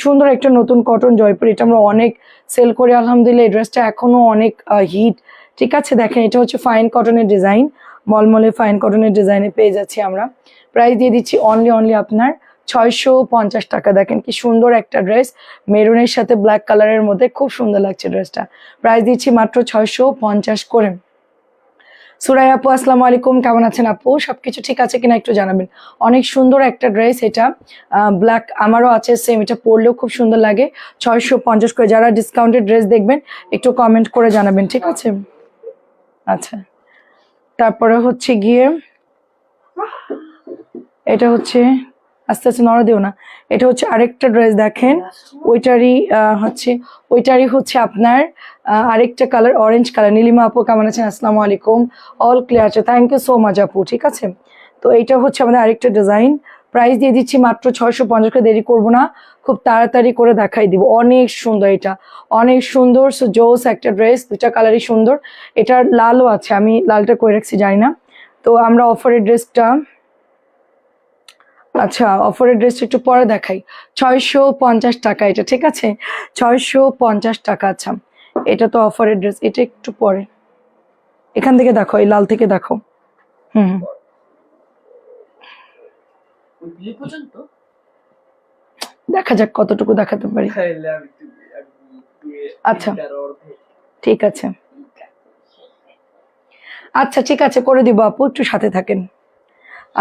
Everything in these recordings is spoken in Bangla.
সুন্দর একটা নতুন কটন জয়পুর, এটা আমরা অনেক সেল করি আলহামদুলিল্লাহ। এই ড্রেসটা এখনো অনেক হিট। ঠিক আছে, দেখেন এটা হচ্ছে ফাইন কটনের ডিজাইন, মলমলে ফাইন কটনের ডিজাইনে পেয়ে যাচ্ছি আমরা। প্রাইস দিয়ে দিচ্ছি অনলি আপনার 650 টাকা। দেখেন কি সুন্দর একটা ড্রেস, মেরুনের সাথে ব্ল্যাক কালারের মধ্যে খুব সুন্দর লাগছে ড্রেসটা। প্রাইস দিচ্ছি মাত্র 650 করে। সুরাই আপু আসসালামু আলাইকুম, কেমন আছেন আপু? সবকিছু ঠিক আছে কিনা একটু জানাবেন। অনেক সুন্দর একটা ড্রেস এটা, ব্ল্যাক আমারও আছে সেম, এটা পরলেও খুব সুন্দর লাগে। 650 করে। যারা ডিসকাউন্টেড ড্রেস দেখবেন একটু কমেন্ট করে জানাবেন, ঠিক আছে? আচ্ছা, তারপরে হচ্ছে গিয়ে এটা হচ্ছে, আস্তে আস্তে নড়া দিও না, এটা হচ্ছে আরেকটা ড্রেস দেখেন, ওইটারই হচ্ছে আপনার আরেকটা কালার অরেঞ্জ কালার। নীলিমা আপু কেমন আছেন? আসসালামু আলাইকুম, অল ক্লিয়ার আছে, থ্যাংক ইউ সো মাচ আপু। ঠিক আছে, তো এইটা হচ্ছে আমাদের আরেকটা ডিজাইন। প্রাইস দিয়ে দিচ্ছি মাত্র 650 করে। দেরি করবো না, খুব তাড়াতাড়ি করে দেখাই দিব। অনেক সুন্দর, এটা অনেক সুন্দর। সো জোস একটা ড্রেস, দুটা কালারই সুন্দর। এটার লালও আছে, আমি লালটা করে রাখছি জানি না। তো আমরা অফারের ড্রেসটা, আচ্ছা অফারের ড্রেসটা একটু পরে দেখাই। 650 টাকা এটা, ঠিক আছে? 650 টাকা। আচ্ছা, এটা তো অফারের ড্রেস, এটা একটু পরে। এখান থেকে দেখো, এই লাল থেকে দেখো। হুম, দেখা যাক কতটুকু দেখাতে পারি। আচ্ছা ঠিক আছে, আচ্ছা ঠিক আছে, করে দিব আপু, একটু সাথে থাকেন,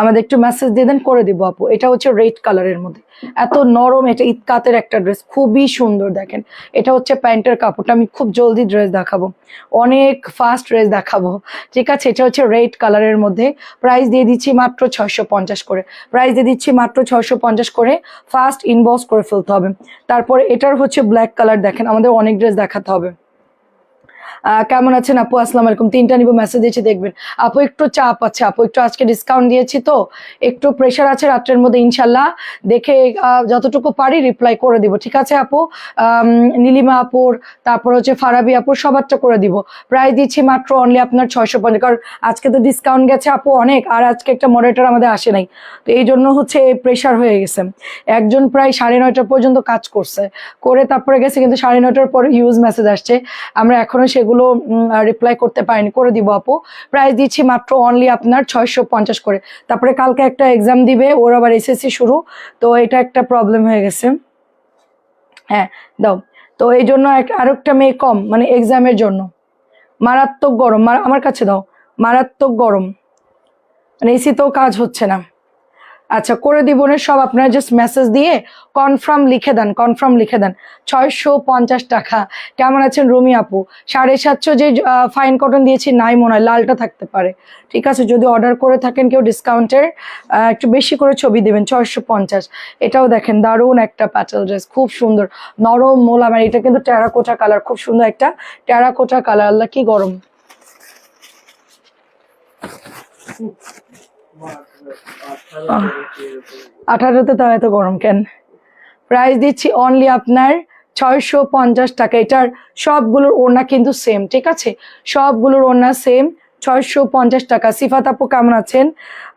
আমাদের একটু মেসেজ দিয়ে দেন, করে দিব আপু। এটা হচ্ছে রেড কালারের মধ্যে, এত নরম, এটা ইতকাতের একটা ড্রেস, খুবই সুন্দর। দেখেন এটা হচ্ছে প্যান্টের কাপড়টা, আমি খুব জলদি ড্রেস দেখাবো, অনেক ফাস্ট ড্রেস দেখাবো। ঠিক আছে, এটা হচ্ছে রেড কালারের মধ্যে। প্রাইস দিয়ে দিচ্ছি মাত্র 650 করে। প্রাইস দিয়ে দিচ্ছি মাত্র 650 করে। ফাস্ট ইনবক্স করে ফেলতে হবে। তারপরে এটার হচ্ছে ব্ল্যাক কালার, দেখেন আমাদের অনেক ড্রেস দেখাতে হবে। কেমন আছেন আপু? আসসালামু আলাইকুম। তিনটা নিব, মেসেজ দিয়েছি দেখবেন। আপু একটু চাপ আছে, আপু একটু আজকে ডিসকাউন্ট দিয়েছি তো একটু প্রেশার আছে রাত্রের মধ্যে, ইনশাল্লাহ দেখে যতটুকু পারি রিপ্লাই করে দিব, ঠিক আছে আপু? নীলিমা আপুর, তারপর হচ্ছে ফারাবি আপুর, সবারটা করে দিব। প্রাইস দিচ্ছি মাত্র অনলি আপনার 650, কারণ আজকে তো ডিসকাউন্ট গেছে আপু অনেক, আর আজকে একটা মডারেটর আমাদের আসে নাই, তো এই জন্য হচ্ছে প্রেশার হয়ে গেছে। একজন প্রায় 9:30 পর্যন্ত কাজ করছে, করে তারপরে গেছে, কিন্তু 9:30 পরে ইউজ মেসেজ আসছে, আমরা এখনো সেগুলো রিপ্লাই করতে পারিনি, করে দিব আপু। প্রাইস দিচ্ছি মাত্র অনলি আপনার 650 করে। তারপরে কালকে একটা এক্সাম দিবে, ওর আবার এসএসসি শুরু, তো এটা একটা প্রবলেম হয়ে গেছে। হ্যাঁ দাও, তো এই জন্য আরেকটা মেয়ে কম, মানে এক্সামের জন্য। মারাত্মক গরম, আমার কাছে দাও, মারাত্মক গরম, মানে এসিতেও কাজ হচ্ছে না। আচ্ছা করে দিব না সব, আপনারা জাস্ট মেসেজ দিয়ে কনফার্ম লিখে দেন, কনফার্ম লিখে দেন। 650 টাকা। কেমন আছেন রুমি আপু? 750 যে ফাইন কটন দিয়েছি নাই মনে হয়, লালটা থাকতে পারে। ঠিক আছে, যদি অর্ডার করে থাকেন কেউ ডিসকাউন্টের, একটু বেশি করে ছবি দেবেন। 650। এটাও দেখেন দারুণ একটা প্যাটেল ড্রেস, খুব সুন্দর, নরম মোলাম, আর এটা কিন্তু টেরাকোটা কালার, খুব সুন্দর একটা টেরাকোটা কালার। আল্লাহ কি গরম! 18তে তাও এত গরম কেন? প্রাইস দিচ্ছি অনলি আপনার 650 টাকা। এটার সবগুলোর ওড়না কিন্তু সেম, ঠিক আছে? সবগুলোর ওড়না সেম। 650 টাকা। সিফাত আপু কেমন আছেন?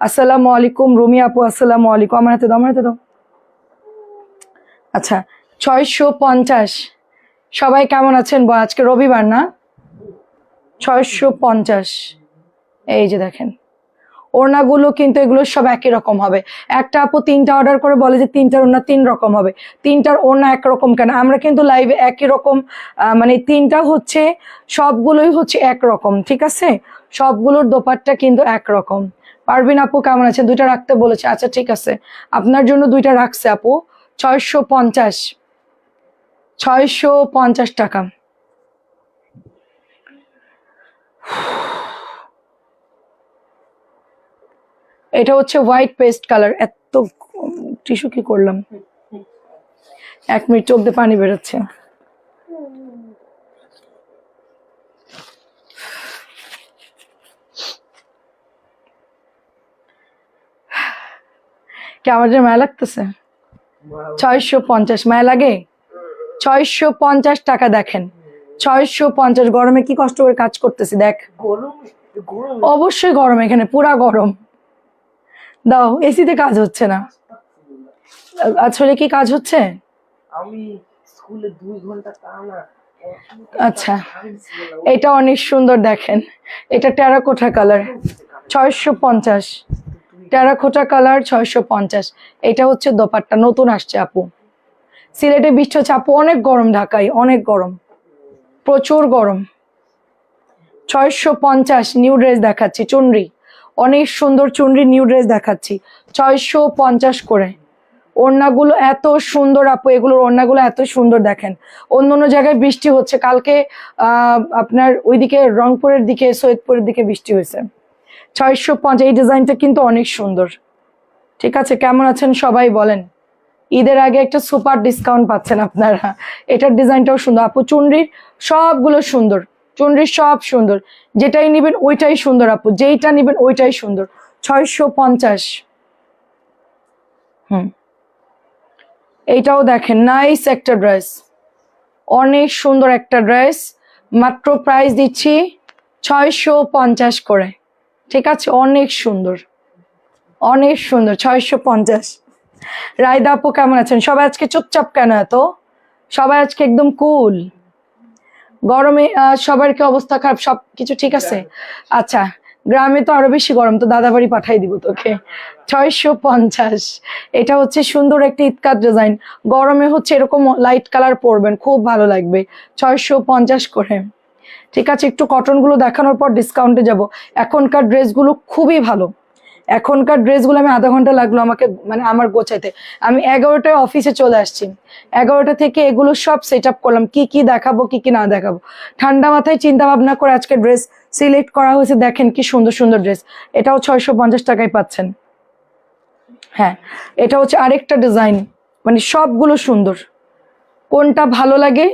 আসসালামু আলাইকুম। রুমি আপু আসসালামু আলাইকুম। আমার হাতে দাও, আমার হাতে দাও। আচ্ছা 650। সবাই কেমন আছেন? আজকে রবিবার না? 650। এই যে দেখেন ওড়নাগুলো কিন্তু এগুলো সব একই রকম হবে। একটা আপু 3টা অর্ডার করে বলে যে 3টার ওড়না 3 রকম হবে। 3টার ওড়না একরকম কেন? আমরা কিন্তু লাইভে একই রকম, মানে 3টা হচ্ছে, সবগুলোই হচ্ছে একরকম, ঠিক আছে? সবগুলোর দোপাট্টা কিন্তু একরকম। পারবিন আপু কেমন আছে? 2টা রাখতে বলেছে, আচ্ছা ঠিক আছে, আপনার জন্য 2টা রাখছে আপু। 650, 650 টাকা। এটা হচ্ছে হোয়াইট পেস্ট কালার। এত টিস্যু কি করলাম, 1 মিনিট, চোখ দিয়ে পানি বেরোচ্ছে। কি আমার যে মায়া লাগতেছে? 650 মায়া লাগে? 650 টাকা। দেখেন 650। গরমে কি কষ্ট করে কাজ করতেছি দেখ। অবশ্যই গরম, এখানে পুরা গরম। দাও, এসিতে কাজ হচ্ছে না। আসলে কি কাজ হচ্ছে? আমি স্কুলে 2 ঘন্টা টানা আচ্ছা, এটা অনেক সুন্দর দেখেন, এটা টেরাকোটা কালার 650, টেরাকোটা কালার 650। এটা হচ্ছে দোপাট্টা, নতুন আসছে আপু। সিলেটে বৃষ্টি হচ্ছে আপু, অনেক গরম, ঢাকায় অনেক গরম, প্রচুর গরম। 650 নিউ ড্রেস দেখাচ্ছি, চুনরি, অনেক সুন্দর চুনরি নিউ ড্রেস দেখাচ্ছি 650 করে। ওড়নাগুলো এত সুন্দর আপু, এগুলোর ওড়নাগুলো এত সুন্দর দেখেন। অন্য অন্য জায়গায় বৃষ্টি হচ্ছে, কালকে আপনার ওইদিকে রংপুরের দিকে, সৈয়দপুরের দিকে বৃষ্টি হয়েছে। 650, এই ডিজাইনটা কিন্তু অনেক সুন্দর। ঠিক আছে, কেমন আছেন সবাই বলেন? ঈদের আগে একটা সুপার ডিসকাউন্ট পাচ্ছেন আপনারা। এটার ডিজাইনটাও সুন্দর আপু, চুনরির সবগুলো সুন্দর, চুনরির সব সুন্দর, যেটাই নিবেন ওইটাই সুন্দর আপু, যেইটা নিবেন ওইটাই সুন্দর। 650। এইটাও দেখেন, নাইস একটা ড্রেস, অনেক সুন্দর একটা ড্রেস, মাত্র প্রাইস দিচ্ছি 650 করে। ঠিক আছে, অনেক সুন্দর, অনেক সুন্দর, 650। রায়দা আপু কেমন আছেন? সবাই আজকে চুপচাপ কেন এত? সবাই আজকে একদম কুল। গরমে সবার কি অবস্থা খারাপ? সব কিছু ঠিক আছে? আচ্ছা, গ্রামে তো আরো বেশি গরম, তো দাদা বাড়ি পাঠাই দিব তোকে। 650। এটা হচ্ছে সুন্দর একটা ইতকাত ডিজাইন, গরমে হচ্ছে এরকম লাইট কালার পরবেন, খুব ভালো লাগবে। 650 করে। ঠিক আছে, একটু কটন গুলো দেখানোর পর ডিসকাউন্টে যাব। এখনকার ড্রেসগুলো খুবই ভালো, এখনকার ড্রেসগুলো আমি আধা ঘন্টা লাগলো আমাকে, মানে আমার গোছাইতে। আমি 11টায় অফিসে চলে আসছি, 11টা থেকে এগুলো সব সেট আপ করলাম, কি কি দেখাবো কি কি না দেখাবো, ঠান্ডা মাথায় চিন্তা ভাবনা করে আজকে ড্রেস সিলেক্ট করা হয়েছে। দেখেন কি সুন্দর সুন্দর ড্রেস, এটাও 650 টাকায় পাচ্ছেন। হ্যাঁ, এটা হচ্ছে আরেকটা ডিজাইন, মানে সবগুলো সুন্দর, কোনটা ভালো লাগে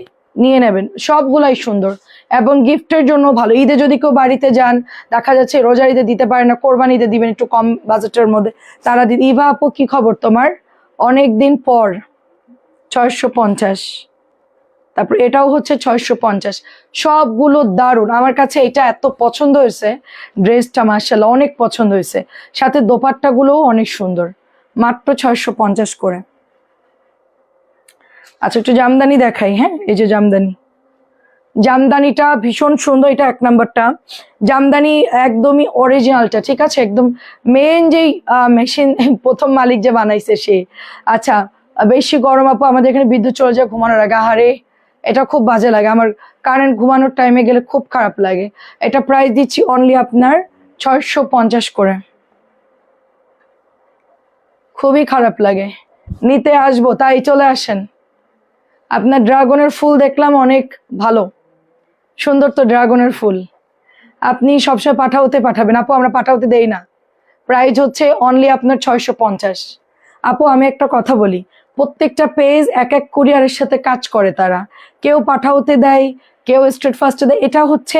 নিয়ে নেবেন, সবগুলাই সুন্দর এবং গিফটের জন্য ভালো। ঈদে যদি কেউ বাড়িতে যান, দেখা যাচ্ছে রোজার ঈদে দিতে পারে না, কোরবানি ঈদে দিবেন একটু কম বাজেটের মধ্যে, তারা ইভা আপু কি খবর তোমার? অনেক দিন পর। 650। তারপর এটাও হচ্ছে 650, সবগুলো দারুণ। আমার কাছে এটা এত পছন্দ হয়েছে, ড্রেসটা মার্শাল্লাহ অনেক পছন্দ হয়েছে, সাথে দোপাট্টাগুলোও অনেক সুন্দর, মাত্র 650 করে। আচ্ছা, একটু জামদানি দেখাই। হ্যাঁ, এই যে জামদানি, জামদানিটা ভীষণ সুন্দর, এটা 1 নাম্বারটা জামদানি, একদমই অরিজিনালটা। ঠিক আছে, একদম মেন যেই মেশিন প্রথম মালিক যে বানাইছে সে। আচ্ছা, বেশি গরম আপু, আমাদের এখানে বিদ্যুৎ চলে যায় ঘুমানোর আগে, আহারে এটা খুব বাজে লাগে আমার, কারেন্ট ঘুমানোর টাইমে গেলে খুব খারাপ লাগে। এটা প্রাইস দিচ্ছি অনলি আপনার 650 করে, খুবই খারাপ লাগে, নিতে আসবো তাই চলে আসেন। আপনার ড্রাগনের ফুল দেখলাম অনেক ভালো, সুন্দর তো ড্রাগনের ফুল, আপনি সবসময় পাঠাওতে পাঠাবেন আপু, আমরা পাঠাওতে দেই না। প্রাইস হচ্ছে অনলি আপনার 650। আপু আমি একটা কথা বলি, প্রত্যেকটা পেজ এক এক কুরিয়ারের সাথে কাজ করে তারা, কেউ পাঠাওতে দেয়, কেউ স্ট্রেট ফাস্টে দেয়, এটা হচ্ছে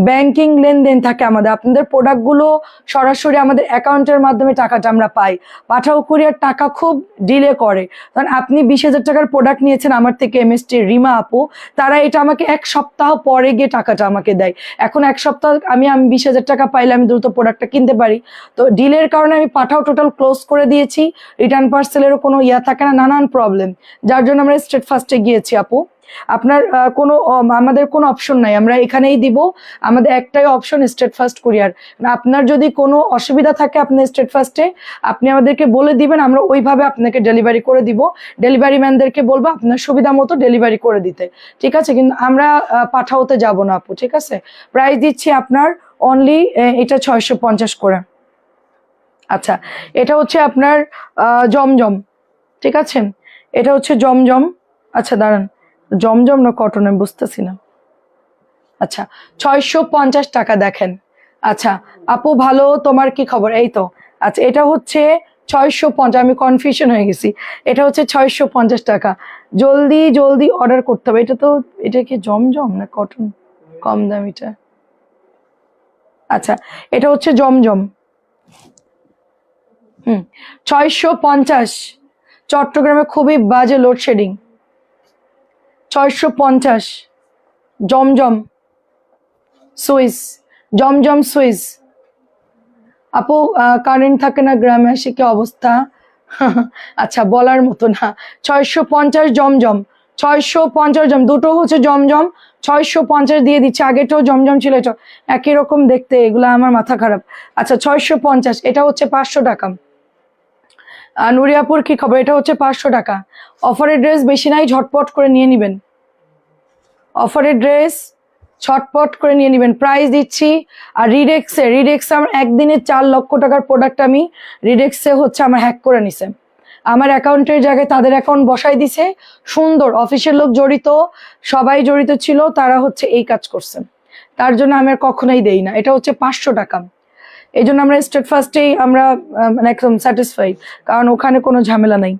ব্যাংকিং লেনদেন থাকে আমাদের। আপনাদের প্রোডাক্টগুলো সরাসরি আমাদের অ্যাকাউন্টের মাধ্যমে টাকাটা আমরা পাই, পাঠাও কুরিয়ার টাকা খুব ডিলে করে। কারণ আপনি 20,000 টাকার প্রোডাক্ট নিয়েছেন আমার থেকে, এমএসটি রিমা আপু, তারা এটা আমাকে 1 সপ্তাহ পরে গিয়ে টাকাটা আমাকে দেয়। এখন 1 সপ্তাহ আমি 20,000 টাকা পাইলে আমি দ্রুত প্রোডাক্টটা কিনতে পারি, তো ডিলের কারণে আমি পাঠাও টোটাল ক্লোজ করে দিয়েছি, রিটার্ন পার্সেলেরও কোনো থাকে না, নানান প্রবলেম, যার জন্য আমরা স্ট্রেট ফাস্টে গিয়েছি আপু। আপনার কোনো আমাদের কোনো অপশন নাই, আমরা এখানেই দিব, আমাদের একটাই অপশন স্ট্রেট ফাস্ট কুরিয়ার। আপনার যদি কোনো অসুবিধা থাকে আপনার স্ট্রেট ফাস্টে, আপনি আমাদেরকে বলে দিবেন, আমরা ওইভাবে আপনাকে ডেলিভারি করে দিব, ডেলিভারি ম্যানদেরকে বলবো আপনার সুবিধা মতো ডেলিভারি করে দিতে। ঠিক আছে, কিন্তু আমরা পাঠাওতে যাব না আপু। ঠিক আছে, প্রাইস দিচ্ছি আপনার অনলি এটা 650 করে। আচ্ছা, এটা হচ্ছে আপনার জমজম। ঠিক আছে, এটা হচ্ছে জমজম। আচ্ছা দাঁড়ান, জমজম না কটন আমি বুঝতেছি না। আচ্ছা, 650 টাকা দেখেন। আচ্ছা আপু ভালো, তোমার কি খবর? এই তো। আচ্ছা, এটা হচ্ছে 650, আমি কনফিউশন হয়ে গেছি, এটা হচ্ছে 650 টাকা। জলদি জলদি অর্ডার করতে হবে। এটা তো, এটা কি জমজম না কটন? কম দামিটা। আচ্ছা, এটা হচ্ছে জমজম। 650। চট্টগ্রামে খুবই বাজে লোডশেডিং। 650 জমজম সুইস, জমজম সুইস। আপু কারেন্ট থাকে না গ্রামে, এসে কি অবস্থা? আচ্ছা বলার মতো না। 650 জমজম, 650 জম, দুটো হচ্ছে জমজম, 650 দিয়ে দিচ্ছে। আগেটাও জমজম ছিল, এটা একই রকম দেখতে, এগুলো আমার মাথা খারাপ। আচ্ছা 650, এটা হচ্ছে 500 টাকা। নুরিয়াপুর কি খবর? এটা হচ্ছে 500 টাকা। অফারের ড্রেস বেশি নাই, ঝটপট করে নিয়ে নিবেন। অফারের ড্রেস ছটপট করে নিয়ে নেবেন, প্রাইস দিচ্ছি। আর রিডেক্সে আমার একদিনে 4 লক্ষ টাকার প্রোডাক্ট আমি রিডেক্সে হচ্ছে আমার হ্যাক করে নিছে। আমার অ্যাকাউন্টের জায়গায় তাদের অ্যাকাউন্ট বসাই দিছে। সুন্দর অফিসের লোক জড়িত, সবাই জড়িত ছিল, তারা হচ্ছে এই কাজ করছে। তার জন্য আমি আর কখনোই দেই না। এটা হচ্ছে 500 টাকা। এই জন্য আমরা স্টেট ফার্স্টেই আমরা মানে একদম স্যাটিসফাইড, কারণ ওখানে কোনো ঝামেলা নাই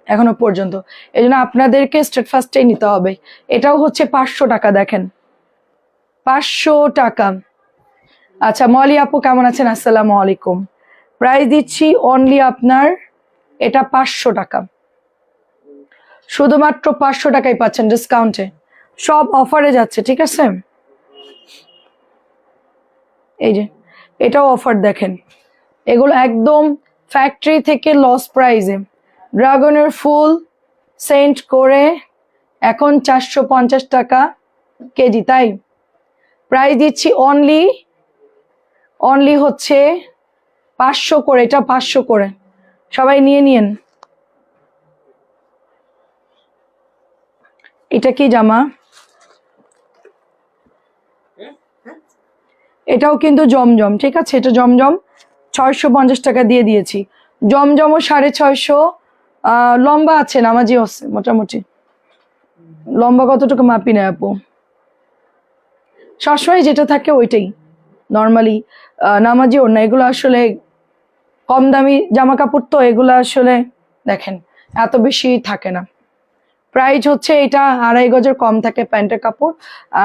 এখনো পর্যন্ত। এই জন্য আপনাদেরকে স্টেট ফার্স্টেই নিতে হবে। এটাও হচ্ছে 500 টাকা, দেখেন 500 টাকা। আচ্ছা মলি আপু কেমন আছেন? আসসালামু আলাইকুম। প্রাইস দিচ্ছি অনলি আপনার, এটা 500 টাকা, শুধুমাত্র 500 টাকাই পাচ্ছেন ডিসকাউন্টে। সব অফারে যাচ্ছে, ঠিক আছে? এই যে এটাও অফার, দেখেন এগুলো একদম ফ্যাক্টরি থেকে লস প্রাইসে। ড্রাগনের ফুল সেন্ট করে এখন 450 টাকা কেজি, তাই প্রাইস দিচ্ছি অনলি হচ্ছে 500 করে। এটা 500 করে, সবাই নিয়ে নিন। এটা কি জামা? এটাও কিন্তু জমজম, ঠিক আছে? এটা জমজম 650 টাকা দিয়ে দিয়েছি। জমজমও 650। লম্বা আছে, নামাজি আছে মোটামুটি। লম্বা কতটুকু মাপি না আপু, সবসময় যেটা থাকে ওইটাই নর্মালি। নামাজি ওড়না, এগুলো আসলে কম দামি জামা কাপড়, তো এগুলো আসলে দেখেন এত বেশি থাকে না। প্রাইস হচ্ছে এটা 2.5 গজের কম থাকে প্যান্টের কাপড়।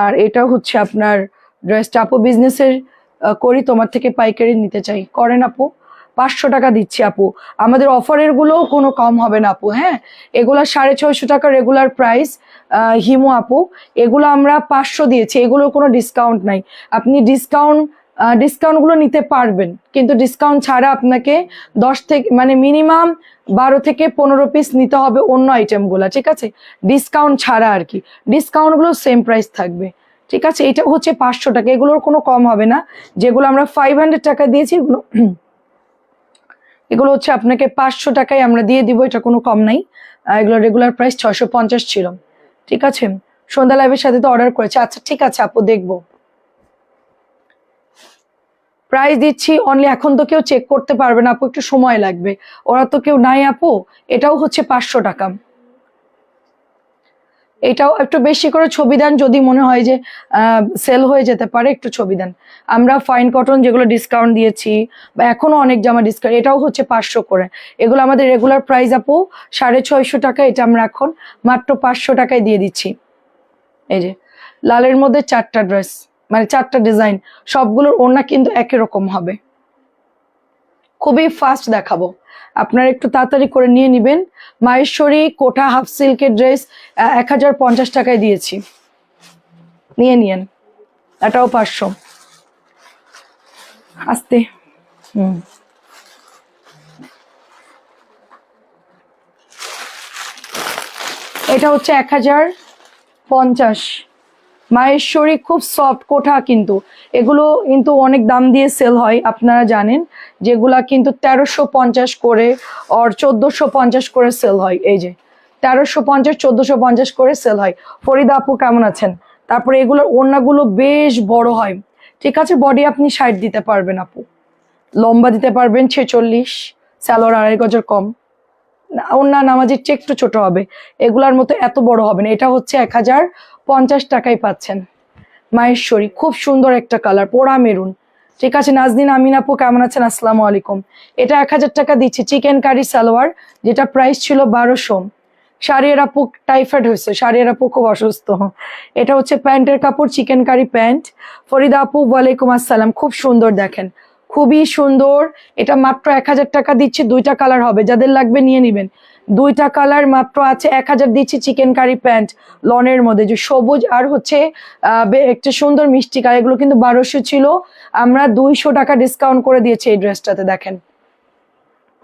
আর এটা হচ্ছে আপনার ড্রেসটা। আপু বিজনেসের করি, তোমার থেকে পাইকারি নিতে চাই, করেন আপু? 500 টাকা দিচ্ছি আপু। আমাদের অফারের গুলোও কোনো কম হবে না আপু, হ্যাঁ? এগুলা 650 টাকা রেগুলার প্রাইস। হিমু আপু এগুলো আমরা 500 দিয়েছি, এগুলোর কোনো ডিসকাউন্ট নাই। আপনি ডিসকাউন্টগুলো নিতে পারবেন, কিন্তু ডিসকাউন্ট ছাড়া আপনাকে 10 থেকে মানে মিনিমাম 12 থেকে 15 পিস নিতে হবে অন্য আইটেমগুলো, ঠিক আছে? ডিসকাউন্ট ছাড়া আর কি, ডিসকাউন্টগুলো সেম প্রাইস থাকবে, ঠিক আছে? এটা হচ্ছে 500 টাকা, এগুলোর কোনো কম হবে না। যেগুলো আমরা 500 টাকা দিয়েছি এগুলো হচ্ছে আপনাকে 500 টাকায় আমরা দিয়ে দিব, এটা কোনো কম নাই। এগুলো রেগুলার প্রাইস 650 ছিল, ঠিক আছে? সন্ধ্যা লাইভের সাথে তো অর্ডার করেছে। আচ্ছা ঠিক আছে আপু, দেখবো। প্রাইস দিচ্ছি অনলি, এখন তো কেউ চেক করতে পারবে না আপু, একটু সময় লাগবে, ওরা তো কেউ নাই আপু। এটাও হচ্ছে 500 টাকা। এটাও একটু বেশি করে ছবি দেন, যদি মনে হয় যে সেল হয়ে যেতে পারে, একটু ছবি দেন। আমরা ফাইন কটন যেগুলো ডিসকাউন্ট দিয়েছি, বা এখনো অনেক জামা ডিসকাউন্ট, এটাও হচ্ছে 500 করে। এগুলো আমাদের রেগুলার প্রাইস আপু 650 টাকা, এটা আমরা এখন মাত্র 500 টাকায় দিয়ে দিচ্ছি। এই যে লালের মধ্যে 4টা ড্রেস, মানে 4টা ডিজাইন, সবগুলোর ওড়না কিন্তু একই রকম হবে। খুবই ফাস্ট দেখাবো, আপনারা একটু তাড়াতাড়ি করে নিয়ে নেবেন। মাহেশ্বরী কোঠা হাফ সিল্কের ড্রেস 1050 টাকায় দিয়েছি, নিয়ে নিয়েন। এটাও 500। আস্তে এটা হচ্ছে 1050। মাহেশ্বরী খুব সফট কোঠা, কিন্তু এগুলো কিন্তু অনেক দাম দিয়ে সেল হয়, আপনারা জানেন। যেগুলা কিন্তু 1350 করে আর 1450 করে সেল হয়। এই যে 1350 1450 করে সেল হয়। ফরিদা আপু কেমন আছেন? তারপরে এগুলোর ওড়নাগুলো বেশ বড় হয়, ঠিক আছে? বডি আপনি 60 দিতে পারবেন আপু, লম্বা দিতে পারবেন 46, সালোয়ার 2.5 গজের কম। ওড়না নামাজির চেয়ে একটু ছোট হবে, এগুলার মতো এত বড় হবে না। এটা হচ্ছে 1050 টাকায় পাচ্ছেন। মাহেশ্বরী খুব সুন্দর একটা কালার, পোড়া মেরুন, ঠিক আছে? নাজনীন আমিন আপু কেমন আছেন? আসসালামু আলাইকুম। এটা 1000 টাকা দিচ্ছি, চিকেন কারি সালোয়ার, যেটা প্রাইস ছিল 1200। শাড়ির আপু টাইফয়েড হয়েছে, শাড়ির আপু খুব অসুস্থ। এটা হচ্ছে প্যান্টের কাপড়, চিকেন কারি প্যান্ট। ফরিদা আপু ওয়ালাইকুম আসসালাম, খুব সুন্দর, দেখেন খুবই সুন্দর। এটা মাত্র 1000 টাকা দিচ্ছি, 2টা কালার হবে, যাদের লাগবে নিয়ে নিবেন। 2টা কালার মাত্র আছে, 1000 দিচ্ছি। চিকেন কারি প্যান্ট লনের মধ্যে, যে সবুজ আর হচ্ছে একটা সুন্দর মিষ্টি কালার, এগুলো কিন্তু 1200 ছিল, আমরা 200 টাকা ডিসকাউন্ট করে দিয়েছি এই ড্রেসটাতে। দেখেন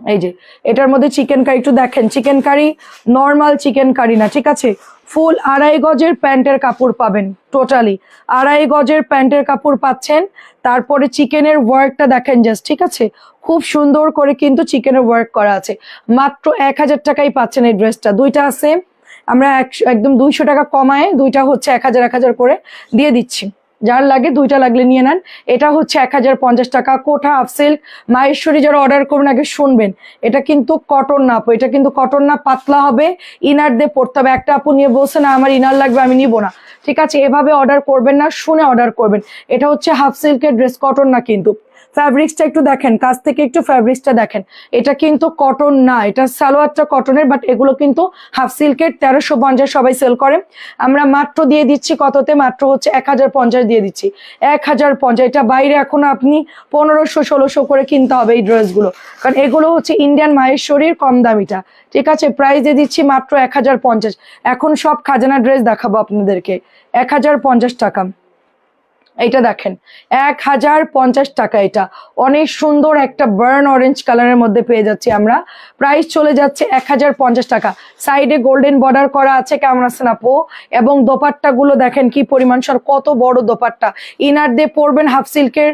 এই যে এটার মধ্যে চিকেন কারি একটু দেখেন, chicken curry normal chicken curry না, ঠিক আছে। ফুল 2.5 গজের প্যান্টের কাপড় পাবেন, টোটালি 2.5 গজের প্যান্টের কাপড় পাচ্ছেন। তারপরে চিকেনের ওয়ার্কটা দেখেন জাস্ট, ঠিক আছে, খুব সুন্দর করে কিন্তু চিকেনের ওয়ার্ক করা আছে। মাত্র 1000 টাকায় পাচ্ছেন এই ড্রেসটা। দুইটা আছে, আমরা একদম 200 টাকা কমায় দুইটা হচ্ছে 1000 করে দিয়ে দিচ্ছি। যার লাগে দুইটা লাগলে নিয়ে নেন। এটা হচ্ছে 1050 টাকা। কোঠা হাফ সিল্ক মাহেশ্বরী যারা অর্ডার করবেন আগে শুনবেন, এটা কিন্তু কটন না আপু, এটা কিন্তু কটন না, পাতলা হবে, ইনার দিয়ে পড়তে হবে। একটা আপু নিয়ে বলছে না আমার ইনার লাগবে আমি নিব না, ঠিক আছে, এভাবে অর্ডার করবেন না, শুনে অর্ডার করবেন। এটা হচ্ছে হাফ সিল্কের ড্রেস, কটন না কিন্তু। ফ্যাব্রিক্সটা একটু দেখেন, কাছ থেকে একটু ফ্যাব্রিক্সটা দেখেন, এটা কিন্তু কটন না, এটা সালোয়ারটা কটনের, বাট এগুলো কিন্তু হাফ সিল্কের। 1350 সবাই সেল করে, আমরা মাত্র দিয়ে দিচ্ছি কততে, মাত্র হচ্ছে 1050 দিয়ে দিচ্ছি। 1050, এটা বাইরে এখন আপনি 1500-1600 করে কিনতে হবে এই ড্রেসগুলো, কারণ এগুলো হচ্ছে ইন্ডিয়ান মাহেশ্বরীর কম দামিটা, ঠিক আছে। প্রাইস দিয়ে দিচ্ছি মাত্র 1050। এখন সব খাজানা ড্রেস দেখাবো আপনাদেরকে, 1050 টাকা। এইটা দেখেন 1050 টাকা, এটা অনেক সুন্দর একটা বার্ন অরেঞ্জ কালারের মধ্যে পেয়ে যাচ্ছি আমরা। প্রাইস চলে যাচ্ছে 1050 টাকা। সাইডে গোল্ডেন বর্ডার করা আছে, কেমন আছেন আপু? এবং দোপাট্টা গুলো দেখেন কি পরিমাণ সর, কত বড় দোপাট্টা। ইনার দিয়ে পরবেন হাফ সিল্কের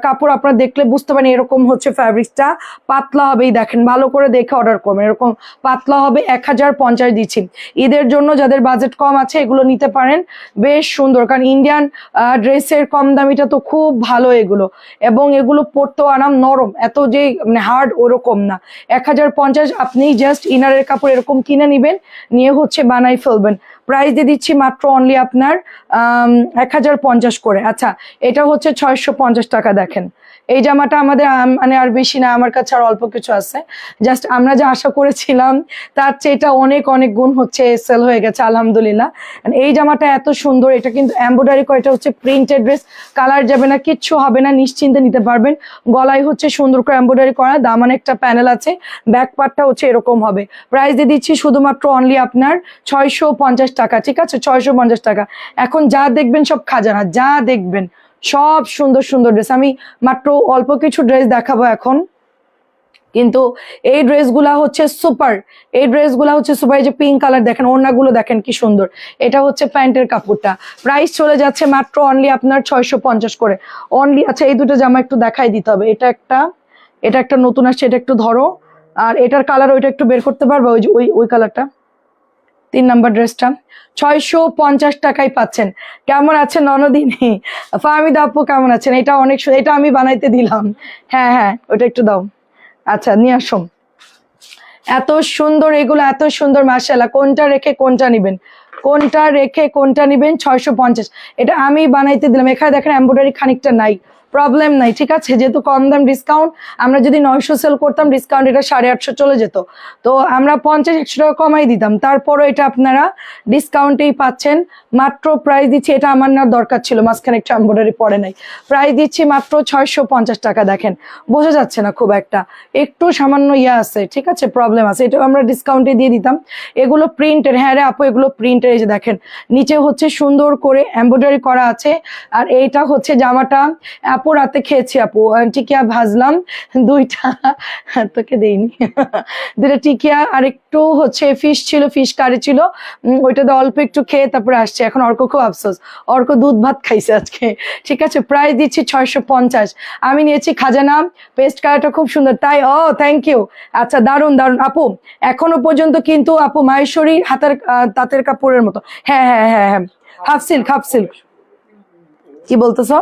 কাপড়, আপনারা দেখলে বুঝতে পারেন এরকম হচ্ছে ফ্যাব্রিক্সটা, পাতলা হবে। এই দেখেন, ভালো করে দেখে অর্ডার করবেন, এরকম পাতলা হবে। 1050 দিচ্ছি। ঈদের জন্য যাদের বাজেট কম আছে এগুলো নিতে পারেন, বেশ সুন্দর, কারণ ইন্ডিয়ান ড্রেসের কম দামিটা তো খুব ভালো এগুলো, এবং এগুলো পরতেও আরাম, নরম, এত যে মানে হার্ড ওরকম না। 1050 আপনি জাস্ট ইনারের কাপড় এরকম কিনে নিবেন, নিয়ে হচ্ছে বানাই ফেলবেন। প্রাইস দিয়ে দিচ্ছি মাত্র অনলি আপনার 1050 করে। আচ্ছা, এটা হচ্ছে 650 টাকা। দেখেন এই জামাটা আমাদের মানে আর বেশি না, আমার কাছে আর অল্প কিছু আছে, জাস্ট আমরা যা আশা করেছিলাম তার চেয়ে এটা অনেক অনেক গুণ হচ্ছে সেল হয়ে গেছে আলহামদুলিল্লাহ। এই জামাটা এত সুন্দর, এটা কিন্তু এমব্রয়ডারি করা, এটা হচ্ছে প্রিন্টেড ড্রেস, কালার যাবে না, কিচ্ছু হবে না, নিশ্চিন্তে নিতে পারবেন। গলায় হচ্ছে সুন্দর করে এমব্রয়ডারি করা, দামান একটা প্যানেল আছে, ব্যাক পার্টটা হচ্ছে এরকম হবে। প্রাইস দিয়ে দিচ্ছি শুধুমাত্র অনলি আপনার 650 টাকা, ঠিক আছে, 650 টাকা। এখন যা দেখবেন সব খাজানা, যা দেখবেন সব সুন্দর সুন্দর ড্রেস। আমি মাত্র অল্প কিছু ড্রেস দেখাবো এখন, কিন্তু এই ড্রেসগুলা হচ্ছে সুপার, এই ড্রেসগুলা হচ্ছে সুপার। এই যে পিঙ্ক কালার দেখেন, ওড়নাগুলো দেখেন কি সুন্দর, এটা হচ্ছে প্যান্টের কাপড়টা। প্রাইস চলে যাচ্ছে মাত্র অনলি আপনার 650 করে অনলি। আচ্ছা, এই দুটো জামা একটু দেখাই দিতে হবে, এটা একটা নতুন আসছে, এটা একটু ধরো, আর এটার কালার ওইটা একটু বের করতে পারবো, ওই যে ওই কালারটা, 3 নাম্বার ড্রেসটা 650 টাকায় পাচ্ছেন। কেমন আছেন ননদিনী? ফাহমিদা আপু কেমন আছেন? এটা অনেক এটা আমি বানাইতে দিলাম, হ্যাঁ হ্যাঁ ওটা একটু দাও। আচ্ছা নিয়ে আসো, এত সুন্দর এগুলো, এত সুন্দর মাশাআল্লাহ। কোনটা রেখে কোনটা নিবেন, কোনটা রেখে কোনটা নিবেন? 650, এটা আমি বানাইতে দিলাম। এখানে দেখেন এমব্রয়ডারি খানিকটা নাই, প্রবলেম নাই, ঠিক আছে, যেহেতু কম দাম ডিসকাউন্ট, আমরা যদি 900 সেল করতাম ডিসকাউন্ট এটা 850 চলে যেত, তো আমরা 50-100 টাকা কমাই দিতাম, তারপরও এটা আপনারা ডিসকাউন্টেই পাচ্ছেন। মাত্র প্রাইস দিচ্ছি, এটা আমার না দরকার ছিল, মাঝখানে একটু এমব্রয়ডারি পড়ে নাই, প্রাইস দিচ্ছি মাত্র 650 টাকা। দেখেন বোঝা যাচ্ছে না খুব একটা, একটু সামান্য ইয়ে আছে, ঠিক আছে, প্রবলেম আছে, এটা আমরা ডিসকাউন্টে দিয়ে দিতাম। এগুলো প্রিন্টের, হ্যাঁ রে আপু এগুলো প্রিন্টের। এই যে দেখেন নিচে হচ্ছে সুন্দর করে এমব্রয়ডারি করা আছে, আর এইটা হচ্ছে জামাটা আপু রাতে খেয়েছি আপু, টিকিয়া ভাজলাম দুইটা, তোকে দেইনি, দুইটা টিকিয়া আর একটু হচ্ছে ফিশ ছিল, ফিশ কারি ছিল, ওইটাতে অল্প একটু খেয়ে তারপরে আসছে। এখন অর্ক খুব আফসোস, অর্ক দুধ ভাত খাইছে আজকে, ঠিক আছে। প্রাইস দিচ্ছি 650। আমি নিয়েছি খাজানা, পেস্ট কালারটা খুব সুন্দর, তাই ও থ্যাংক ইউ। আচ্ছা দারুন দারুন আপু, এখনো পর্যন্ত কিন্তু আপু মাহেশ্বরী হাতের তাঁতের কাপড়ের মতো, হ্যাঁ হ্যাঁ হ্যাঁ হ্যাঁ, হাফ সিল্ক, হাফ সিল্ক। কি বলতেছো?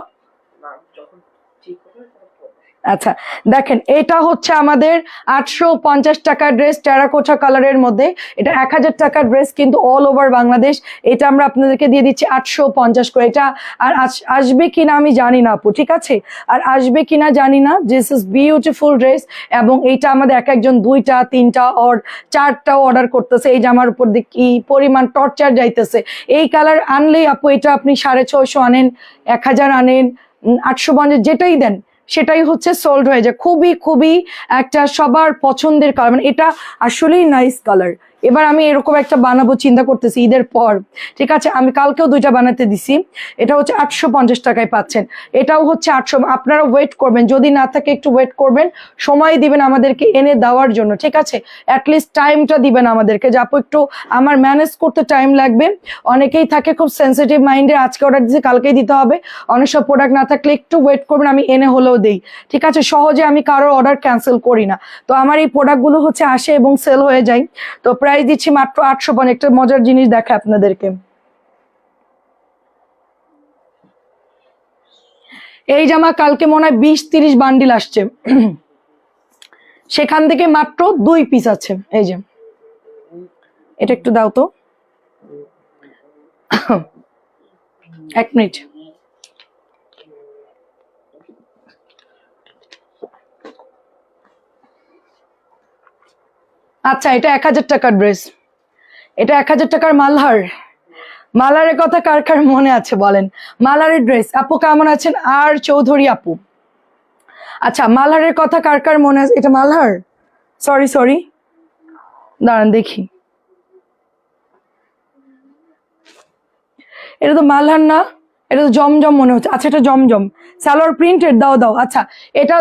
আচ্ছা দেখেন, এটা হচ্ছে আমাদের 850 টাকার ড্রেস, টেরাকোটা কালারের মধ্যে, এটা 1000 টাকার ড্রেস কিন্তু অল ওভার বাংলাদেশ। এটা আমরা আপনাদেরকে দিয়ে দিচ্ছি 850 করে। এটা আর আসবে কিনা আমি জানি না আপু, ঠিক আছে, আর আসবে কিনা জানি না। দিস ইজ বিউটিফুল ড্রেস, এবং এইটা আমাদের একজন 2টা 3টা অর 4টাও অর্ডার করতেছে। এই জামার উপর দিয়ে কি পরিমাণ টর্চার যাইতেছে, এই কালার আনলেই আপু এটা আপনি 650 আনেন, 1000 আনেন, 850 যেটাই দেন সেটাই হচ্ছে সোল্ড হয়ে যায়। খুবই খুবই একটা সবার পছন্দের কালার, মানে এটা আসলেই নাইস কালার, এবার আমি এরকম একটা বানাবো চিন্তা করতেছি ঈদের পর, ঠিক আছে। আমি কালকেও 2টা বানাতে দিছি, এটা হচ্ছে 850 টাকায় পাচ্ছেন। এটাও হচ্ছে 800। আপনারা ওয়েট করবেন, যদি না থাকে একটু ওয়েট করবেন, সময় দিবেন আমাদেরকে এনে দেওয়ার জন্য, ঠিক আছে। অ্যাটলিস্ট টাইমটা দিবেন আমাদেরকে, যে আপু একটু আমার ম্যানেজ করতে টাইম লাগবে। অনেকেই থাকে খুব সেন্সিটিভ মাইন্ডে, আজকে অর্ডার দিচ্ছে কালকেই দিতে হবে, অনেক সব প্রোডাক্ট না থাকলে একটু ওয়েট করবেন, আমি এনে হলেও দেই, ঠিক আছে। সহজে আমি কারোর অর্ডার ক্যান্সেল করি না। তো আমার এই প্রোডাক্টগুলো হচ্ছে আসে এবং সেল হয়ে যায়। তো প্রাইস দিচ্ছি মাত্র 850। একটা মজার জিনিস দেখে আপনাদেরকে, এই জামা কালকে মনে হয় 20-30 বান্ডিল আসছে, সেখান থেকে মাত্র 2 পিস আছে। এই যে এটা একটু দাও তো, 1 মিনিট। আচ্ছা, এটা 1000 টাকার ড্রেস, এটা 1000 টাকার মালহার। মালারের কথা কার কার মনে আছে বলেন? মালারের ড্রেস আপু কেমন আছেন? আর চৌধুরী আপু, আচ্ছা মালহারের কথা কার কার মনে আছে? এটা মালহার, সরি সরি, দাঁড়ান দেখি, এটা তো মালহার না, এটা তো জমজম মনে হচ্ছে। আচ্ছা এটা জমজম, সালোয়ার প্রিন্টেড, দাও দাও। আচ্ছা এটা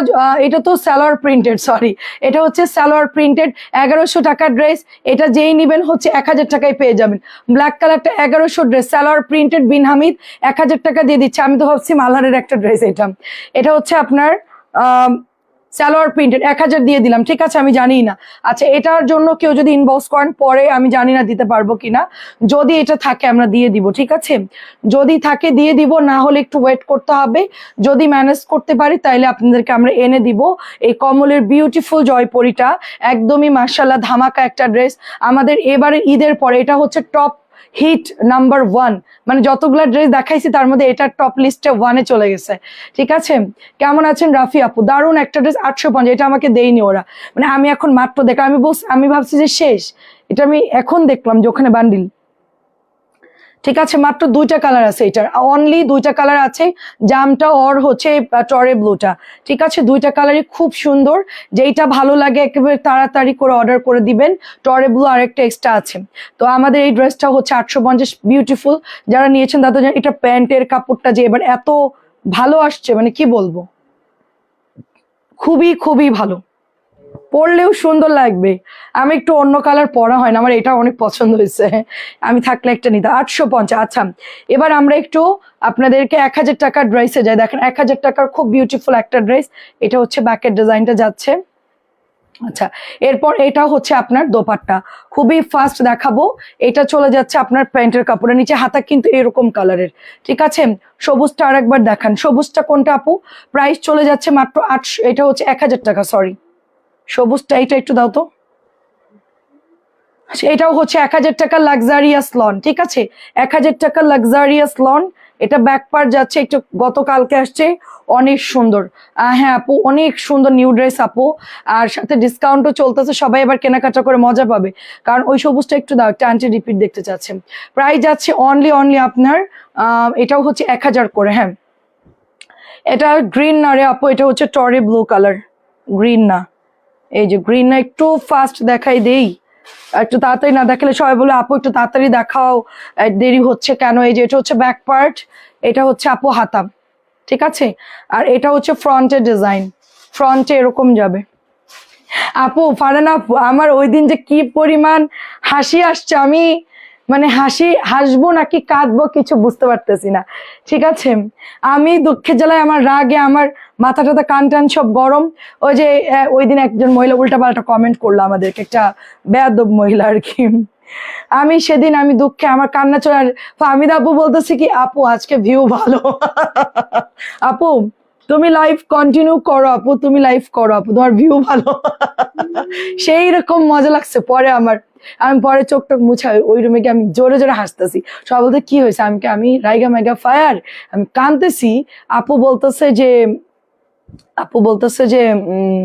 এটা তো সালোয়ার প্রিন্টেড, সরি, এটা হচ্ছে সালোয়ার প্রিন্টেড। 1100 টাকার ড্রেস, এটা যেই নিবেন হচ্ছে 1000 টাকায় পেয়ে যাবেন। ব্ল্যাক কালারটা 1100 ড্রেস, সালোয়ার প্রিন্টেড, বিন হামিদ, 1000 টাকা দিয়ে দিচ্ছে। আমি তো ভাবছি মালহারের একটা ড্রেস। এটা এটা হচ্ছে আপনার সালোয়ার প্রিন্টেড, 1000 দিয়ে দিলাম, ঠিক আছে। আমি জানি না, আচ্ছা এটার জন্য কেউ যদি ইনবক্স করেন পরে, আমি জানি না দিতে পারবো কিনা। যদি এটা থাকে আমরা দিয়ে দিব, ঠিক আছে। যদি থাকে দিয়ে দিব, না হলে একটু ওয়েট করতে হবে। যদি ম্যানেজ করতে পারি তাইলে আপনাদেরকে আমরা এনে দিব। এই কমলের বিউটিফুল জয়পরিটা একদমই মাশাআল্লাহ ধামাকা একটা ড্রেস। আমাদের এবারে ঈদের পরে এটা হচ্ছে টপ হিট নাম্বার 1, মানে যতগুলা ড্রেস দেখাইছি তার মধ্যে এটা টপ লিস্টে 1-এ চলে গেছে, ঠিক আছে। কেমন আছেন রাফি আপু? দারুণ একটা ড্রেস, 850। এটা আমাকে দেয়নি ওরা, মানে আমি এখন মাত্র দেখলাম, আমি ভাবছি যে শেষ, এটা আমি এখন দেখলাম যে ওখানে বান্ডিল, ঠিক আছে। মাত্র 2টা কালার আছে, এটার অনলি 2টা কালার আছে, জামটা ওর হচ্ছে টরে ব্লুটা, ঠিক আছে। 2টা কালারই খুব সুন্দর, যেইটা ভালো লাগে একেবারে তাড়াতাড়ি করে অর্ডার করে দিবেন। টরে ব্লু আরেকটা এক্সট্রা আছে। তো আমাদের এই ড্রেসটা হচ্ছে 850, বিউটিফুল। যারা নিয়েছেন তাদের জন্য এটা প্যান্টের কাপড়টা যে এবার এত ভালো আসছে, মানে কি বলবো, খুবই খুবই ভালো, পরলেও সুন্দর লাগবে। আমি একটু অন্য কালার পরা হয় না, আমার এটা অনেক পছন্দ হয়েছে, আমি থাকলে একটা নিতে। 850। আচ্ছা এবার আমরা একটু আপনাদেরকে 1000 টাকার ড্রেসে যাই। দেখেন 1000 টাকার খুব বিউটিফুল একটা ড্রেস, এটা হচ্ছে ব্যাকের ডিজাইনটা যাচ্ছে। আচ্ছা এরপর এটা হচ্ছে আপনার দোপাট্টা, খুবই ফাস্ট দেখাবো। এটা চলে যাচ্ছে আপনার প্যান্টের কাপড়ের নিচে, হাতা কিন্তু এরকম কালারের, ঠিক আছে। সবুজটা আরেকবার দেখান, সবুজটা কোনটা আপু? প্রাইস চলে যাচ্ছে মাত্র 800, এটা হচ্ছে 1000 টাকা, সরি সবুজটা, এটা একটু দাও তো। এটাও হচ্ছে 1000 টাকা লাক্সারিয়াস লন, ঠিক আছে। 1000 টাকা লাক্সারিয়াস লন। এটা ব্যাক পার্ট যাচ্ছে একটু, গতকালকে আসছে, অনেক সুন্দর। হ্যাঁ আপু অনেক সুন্দর নিউ ড্রেস আপু, আর সাথে ডিসকাউন্টও চলতেছে, সবাই এবার কেনাকাটা করে মজা পাবে। কারণ ওই সবুজটা একটু দাও, একটা আন্টি রিপিট দেখতে চাচ্ছেন। প্রাইস যাচ্ছে অনলি আপনার এটাও হচ্ছে 1000 করে। হ্যাঁ এটা গ্রিন না রে আপু, এটা হচ্ছে টরি ব্লু কালার, গ্রিন না। এই যে গ্রিন না, একটু ফাস্ট দেখাই দেই, একটু তাড়াতাড়ি না দেখালে সবাই বলে আপু একটু তাড়াতাড়ি দেখাও, দেরি হচ্ছে কেন। এই যে এটা হচ্ছে ব্যাক পার্ট, এটা হচ্ছে আপু হাতা, ঠিক আছে। আর এটা হচ্ছে ফ্রন্টের ডিজাইন, ফ্রন্টে এরকম যাবে। আপু ফারহানা আপু, আমার ওই দিন যে কি পরিমাণ হাসি আসছে, আমি মানে হাসবো নাকি কাঁদবো কিছু বুঝতে পারতেছি না, ঠিক আছে। আমি দুঃখের জ্বালায়, আমার রাগে আমার মাথা টাথা কান টান সব গরম। ওই যে ওই দিন একজন মহিলা উল্টাপাল্টা কমেন্ট করলো আমাদেরকে, একটা বেয়াদব মহিলা আর কি। আমি সেদিন আমি দুঃখে আমার কান্না চলে, আর ফাহমিদ আপু বলতেছি কি আপু আজকে ভিউ ভালো। আপু তুমি লাইভ কন্টিনিউ করো আপু, তুমি লাইভ করো আপু, তোমার ভিউ ভালো। সেই রকম মজা লাগছে পরে আমার, আমি পরে চোখ টোক মুছাই ওই রুমে গিয়ে আমি জোরে জোরে হাসতেছি। সবাই বলতে কি হয়েছে, আমি রাইগা মেগা ফায়ার, আমি কাঁদতেছি। আপু বলতেছে যে আপু বলতেছে যে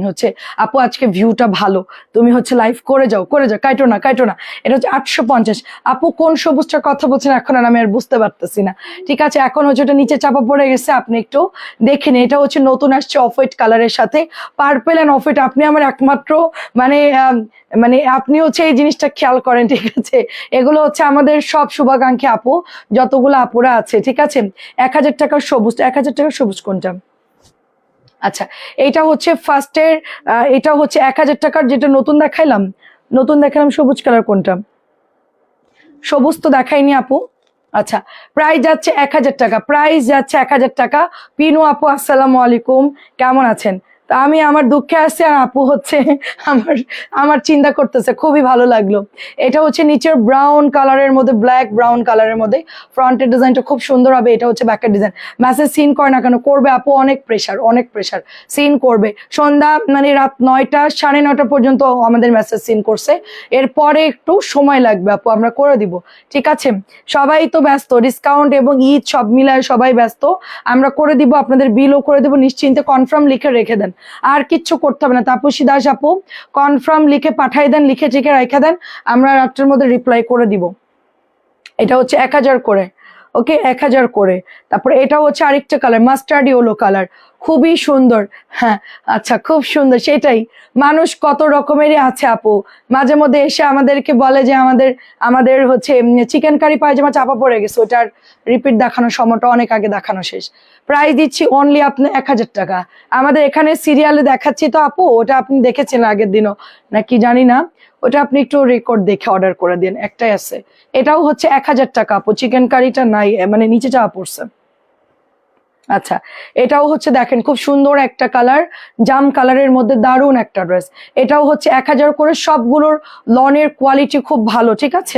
হচ্ছে আপু আজকে ভিউটা ভালো, তুমি হচ্ছে লাইভ করে যাও কাইটো না কাইটো না। এটা হচ্ছে 850। আপু কোন সবুজটার কথা বলছেন এখন আর আমি আর বুঝতে পারতেছি না। ঠিক আছে, এখন হচ্ছে ওটা নিচে চাপা পড়ে গেছে, আপনি একটু দেখে নিন। এটা হচ্ছে নতুন আসছে অফ হোয়াইট কালারের সাথে পার্পেল অ্যান্ড অফ হোয়াইট। আপনি আমার একমাত্র মানে মানে আপনি হচ্ছে এই জিনিসটা খেয়াল করেন, ঠিক আছে? এগুলো হচ্ছে আমাদের সব শুভাকাঙ্ক্ষী আপু যতগুলো আপুরা আছে, ঠিক আছে? 1000 টাকার সবুজ, 1000 টাকার সবুজ কোনটা? আচ্ছা, এইটা হচ্ছে ফার্স্টের, এটা হচ্ছে 1000 টাকার যেটা নতুন দেখাইলাম, সবুজ কালার কোনটা? সবুজ তো দেখাইনি আপু। আচ্ছা, প্রাইস যাচ্ছে 1000 টাকা, প্রাইস যাচ্ছে 1000 টাকা। পিনু আপু আসসালামু আলাইকুম, কেমন আছেন? তা আমি আমার দুঃখে আছি আর আপু হচ্ছে আমার আমার চিন্তা করতেছে, খুবই ভালো লাগলো। এটা হচ্ছে নিচের ব্রাউন কালারের মধ্যে, ব্ল্যাক ব্রাউন কালারের মধ্যে ফ্রন্টের ডিজাইনটা খুব সুন্দর হবে। এটা হচ্ছে ব্যাকের ডিজাইন। মেসেজ সিন করে না কেন? করবে আপু, অনেক প্রেশার, অনেক প্রেশার। সিন করবে সন্ধ্যা মানে রাত 9টা 9:30 পর্যন্ত আমাদের মেসেজ সিন করছে, এরপরে একটু সময় লাগবে আপু, আমরা করে দিব, ঠিক আছে? সবাই তো ব্যস্ত, ডিসকাউন্ট এবং ঈদ সব মিলায় সবাই ব্যস্ত, আমরা করে দিব, আপনাদের বিলও করে দিব। নিশ্চিন্তে কনফার্ম লিখে রেখে দেন, আর কিচ্ছু করতে হবে না। তাপসী দাস আপু কনফার্ম লিখে পাঠাই দেন, লিখে টিকে রেখে দেন, আমরা রাত্রের মধ্যে রিপ্লাই করে দিব। এটা হচ্ছে 1000 করে, ওকে, 1000 করে। তারপরে এটা হচ্ছে আরেকটা কালার, মাস্টার্ড ইয়েলো কালার, খুবই সুন্দর। হ্যাঁ, আচ্ছা, খুব সুন্দর। সেটাই, মানুষ কত রকমেরই আছে আপু, মাঝে মধ্যে এসে আমাদেরকে বলে যে আমাদের আমাদের হচ্ছে চিকেন কারি পায়জামা চাপা পড়ে গেছে, ওটার রিপিট দেখানোর সময়টা অনেক আগে দেখানো শেষ। প্রাইস দিচ্ছি অনলি আপনি 1000 টাকা। আমাদের এখানে সিরিয়ালে দেখাচ্ছি তো আপু, ওটা আপনি দেখেছেন আগের দিনও নাকি জানি না, ওটা আপনি একটু রেকর্ড দেখে অর্ডার করে দিন, একটাই আছে। এটাও হচ্ছে 1000 টাকা আপু, চিকেন কারিটা নাই, মানে নিচে চাপা পড়ছে। আচ্ছা, এটাও হচ্ছে দেখেন খুব সুন্দর একটা কালার, জাম কালারের মধ্যে দারুণ একটা ড্রেস। এটাও হচ্ছে 1000 করে। সবগুলোর লনের কোয়ালিটি খুব ভালো, ঠিক আছে?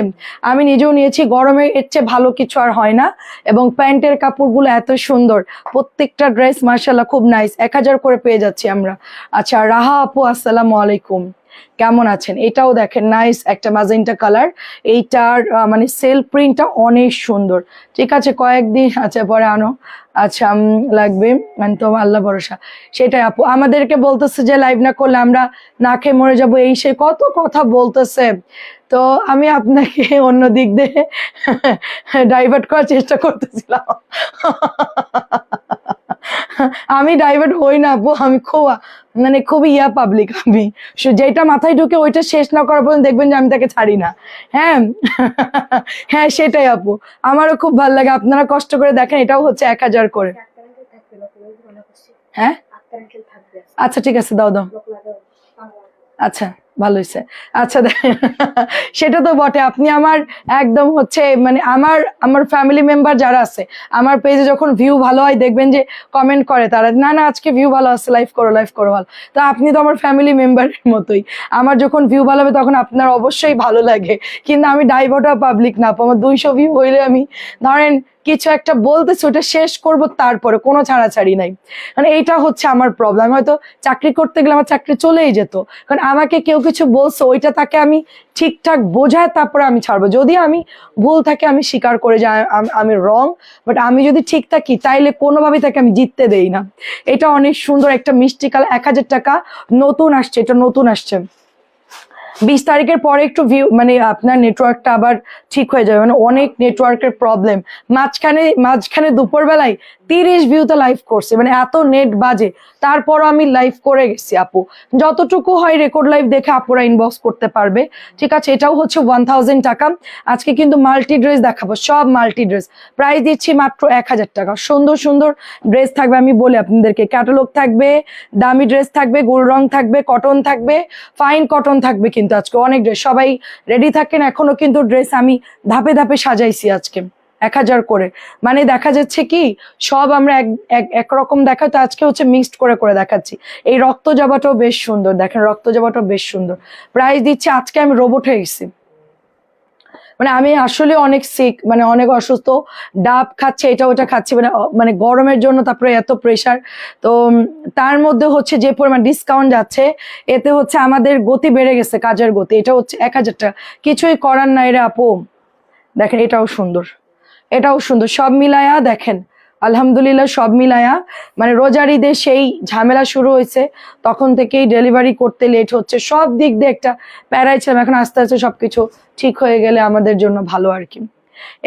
আমি নিজেও নিয়েছি, গরমে এর চেয়ে ভালো কিছু আর হয় না। এবং প্যান্টের কাপড়গুলো এত সুন্দর, প্রত্যেকটা ড্রেস মার্শাল্লাহ খুব নাইস। 1000 করে পেয়ে যাচ্ছি আমরা। আচ্ছা, রাহা আপু আসসালামু আলাইকুম, কেমন আছেন? এটাও দেখেন নাইস একটা ম্যাজেন্টা কালার। এইটার মানে সেল প্রিন্টটা অনেক সুন্দর, ঠিক আছে? কয়েকদিন আচ্ছা পরে আনো, আচ্ছা লাগবে, মানে তো আল্লাহ ভরসা। সেটাই আপু আমাদেরকে বলতেছে যে লাইভ না করলে আমরা না খেয়ে মরে যাবো, এই সে কত কথা বলতেছে। তো আমি আপনাকে অন্য দিক দিয়ে ডাইভার্ট করার চেষ্টা করতেছিলাম। আমি ডাইভার্ট হই না আপু, আমি মানে খুবই পাবলিক। আমি যেটা মাথায় ঢুকে ওইটা শেষ না করার পর্যন্ত দেখবেন যে আমি তাকে ছাড়ি না। হ্যাঁ, হ্যাঁ, সেটাই আপু, আমারও খুব ভালো লাগে। আপনারা কষ্ট করে দেখেন, এটাও হচ্ছে 1000 করে। হ্যাঁ, আচ্ছা ঠিক আছে, দাও দাও। আচ্ছা, ভালো হয়েছে। আচ্ছা, সেটা তো বটে। আপনি আমার একদম হচ্ছে মানে আমার ফ্যামিলি মেম্বার যারা আছে, আমার পেজে যখন ভিউ ভালো হয় দেখবেন যে কমেন্ট করে তারা, না না আজকে ভিউ ভালো আছে, লাইভ করো ভালো। তো আপনি তো আমার ফ্যামিলি মেম্বারের মতোই। আমার যখন ভিউ ভালো হবে তখন আপনার অবশ্যই ভালো লাগে। কিন্তু আমি ডাইভার্টার পাবলিক না, আমার 200 ভিউ হইলে আমি ধরেন কিছু একটা বলতেছি, ওটা শেষ করব, তারপরে কোনো ছাড়াছাড়ি নাই। মানে এইটা হচ্ছে আমার প্রবলেম। হয়তো চাকরি করতে গেলে আমার চাকরি চলেই যেত, কারণ আমাকে কেউ কিছু বলছে, ওইটা তাকে আমি ঠিকঠাক বোঝায় তারপরে আমি ছাড়বো। যদি আমি ভুল থাকে আমি স্বীকার করে যে আমি রং, বাট আমি যদি ঠিক থাকি তাইলে কোনোভাবেই তাকে আমি জিততে দেই না। এটা অনেক সুন্দর একটা মিষ্টি কালার, 1000 টাকা, নতুন আসছে, এটা নতুন আসছে। 20 তারিখের পরে একটু ভিউ মানে আপনার নেটওয়ার্কটা আবার ঠিক হয়ে যাবে, মানে অনেক নেটওয়ার্কের প্রবলেম। মাঝখানে দুপুর বেলায় 30 ভিউতে লাইভ করছে, মানে এত নেট বাজে, তারপরও আমি লাইভ করে গেছি আপু। যতটুকু হয় রেকর্ড লাইভ দেখে আপুরা ইনবক্স করতে পারবে, ঠিক আছে? এটাও হচ্ছে 1000 টাকা। আজকে কিন্তু মাল্টি ড্রেস দেখাবো, সব মাল্টি ড্রেস। প্রাইস দিচ্ছি মাত্র 1000 টাকা। সুন্দর সুন্দর ড্রেস থাকবে, আমি বলি আপনাদেরকে, ক্যাটালগ থাকবে, দামি ড্রেস থাকবে, গোল রং থাকবে, কটন থাকবে, ফাইন কটন থাকবে। কিন্তু আজকে অনেক ড্রেস, সবাই রেডি থাকেন। এখনো কিন্তু ড্রেস আমি ধাপে ধাপে সাজাইছি আজকে 1000 করে। মানে দেখা যাচ্ছে কি সব আমরা একরকম দেখাই, তো আজকে হচ্ছে মিক্সড করে করে দেখাচ্ছি। এই রক্ত জবাটাও বেশ সুন্দর, দেখেন রক্ত জবাটাও বেশ সুন্দর। প্রাইস দিচ্ছি, আজকে আমি রোবট হয়ে গেছি, মানে আমি আসলে অনেক সিক, মানে অনেক অসুস্থ, ডাব খাচ্ছে, এটা ওটা খাচ্ছি, মানে গরমের জন্য, তারপরে এত প্রেশার। তো তার মধ্যে হচ্ছে যে পরিমাণ ডিসকাউন্ট যাচ্ছে, এতে হচ্ছে আমাদের গতি বেড়ে গেছে, কাজের গতি। এটা হচ্ছে 1000 টাকা, কিছুই করার নাই রে আপু। দেখেন এটাও সুন্দর, এটাও সুন্দর, সব মিলায়া দেখেন আলহামদুলিল্লাহ সব মিলায়া, মানে রোজার ঈদে সেই ঝামেলা শুরু হয়েছে, তখন থেকেই ডেলিভারি করতে লেট হচ্ছে, সব দিক দিয়ে একটা প্যারাই ছিলাম। এখন আস্তে আস্তে সবকিছু ঠিক হয়ে গেলে আমাদের জন্য ভালো আর কি।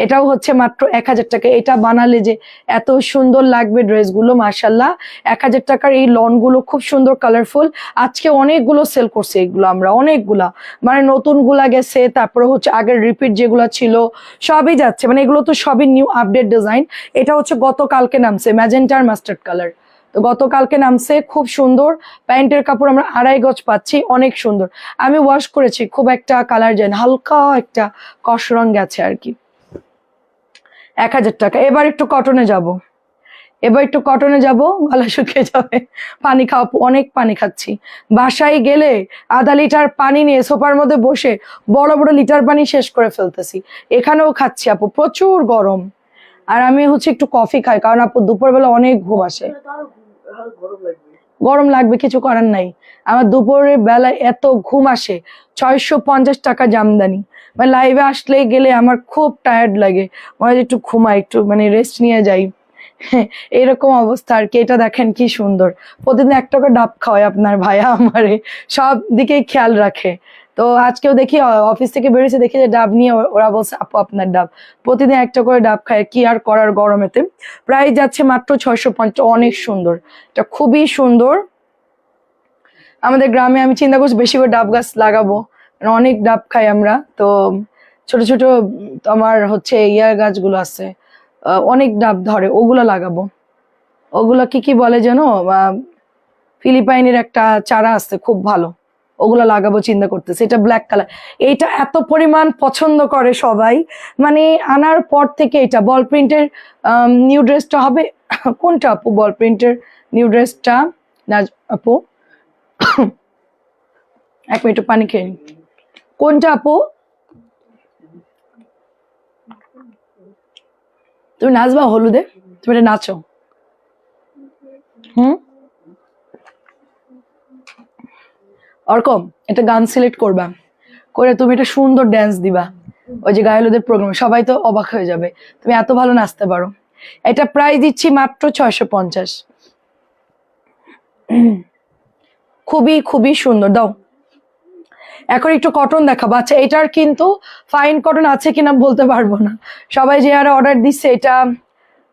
এটাও হচ্ছে মাত্র 1000 টাকা। এটা বানালে যে এত সুন্দর লাগবে ড্রেসগুলো, মাশাল্লাহ। 1000 টাকার এই লনগুলো খুব সুন্দর কালারফুল। আজকে অনেকগুলো সেল করছে এগুলো, আমরা অনেকগুলা, মানে নতুন গুলা গেছে, তারপরে হচ্ছে আগের রিপিট যেগুলো ছিল সবই যাচ্ছে, মানে এগুলো তো সবই নিউ আপডেট ডিজাইন। এটা হচ্ছে গতকালকে নামছে, ম্যাজেন্টার মাস্টার্ড কালার। তো গতকালকে নামছে, খুব সুন্দর। প্যান্টের কাপড় আমরা 2.5 গজ পাচ্ছি, অনেক সুন্দর। আমি ওয়াশ করেছি, খুব একটা কালার যায় না, হালকা একটা কষ রং গেছে আর কি। 1000 টাকা। এবার একটু কটনে যাব, গলা শুকিয়ে যাবে। পানি খাওয়া, অনেক পানি খাচ্ছি। বাসায় গেলে আধা লিটার পানি নিয়ে সোফার মধ্যে বসে বড় বড় লিটার পানি শেষ করে ফেলতেছি। এখানেও খাচ্ছি আপু, প্রচুর গরম। আর আমি হচ্ছে একটু কফি খাই, কারণ আপু দুপুরবেলা অনেক ঘুম আসে। গরম লাগবে, কিছু করার নাই। আমার দুপুরের বেলায় এত ঘুম আসে। 650 টাকা জামদানি, মানে লাইভে আসলে গেলে আমার খুব টায়ার্ড লাগে, মনে হয় একটু ঘুমাই, একটু মানে রেস্ট নিয়ে যাই। এরকম অবস্থা আর কি। এটা দেখেন কি সুন্দর, প্রতিদিন একটা করে ডাব খাওয়ায় আপনার ভাইয়া আমারে, সব দিকেই খেয়াল রাখে। তো আজকেও দেখি অফিস থেকে বেরিয়েছে, দেখি যে ডাব নিয়ে ওরা বলছে আপু আপনার ডাব। প্রতিদিন একটা করে ডাব খায়, কি আর করার গরমেতে। প্রাইস যাচ্ছে মাত্র 650। অনেক সুন্দর, এটা খুবই সুন্দর। আমাদের গ্রামে আমি চিন্তা করছি বেশি করে ডাব গাছ লাগাবো, কারণ অনেক ডাব খাই আমরা। তো ছোট ছোট আমার হচ্ছে ইয়ার গাছগুলো আছে, অনেক ডাব ধরে, ওগুলো লাগাবো। ওগুলো কি কি বলে যেন, ফিলিপাইনের একটা চারা আছে খুব ভালো, ওগুলো লাগাবো চিন্তা করতেছে। এটা ব্ল্যাক কালার, এইটা এত পরিমাণ পছন্দ করে সবাই, মানে আনার পর থেকে। এটা বল প্রিন্টের নিউ ড্রেসটা হবে। কোনটা আপু বল প্রিন্টের নিউ ড্রেসটা? না আপু, এক মিনিট পানি খেয়ে নিই। কোনটা আপু? তুমি নাচবা হলুদে? তুমি এটা নাচো। ওরকম একটা গান সিলেক্ট করবা, করে তুমি একটা সুন্দর ড্যান্স দিবা, ওই যে গায়ে হলুদের প্রোগ্রামে সবাই তো অবাক হয়ে যাবে, তুমি এত ভালো নাচতে পারো। এটা প্রাইস দিচ্ছি মাত্র 650। খুবই খুবই সুন্দর। দাও, এখন একটু কটন দেখাবো। আচ্ছা, এটার কিন্তু ফাইন কটন আছে কিনা বলতে পারবো না, সবাই যে আর অর্ডার দিচ্ছে এটা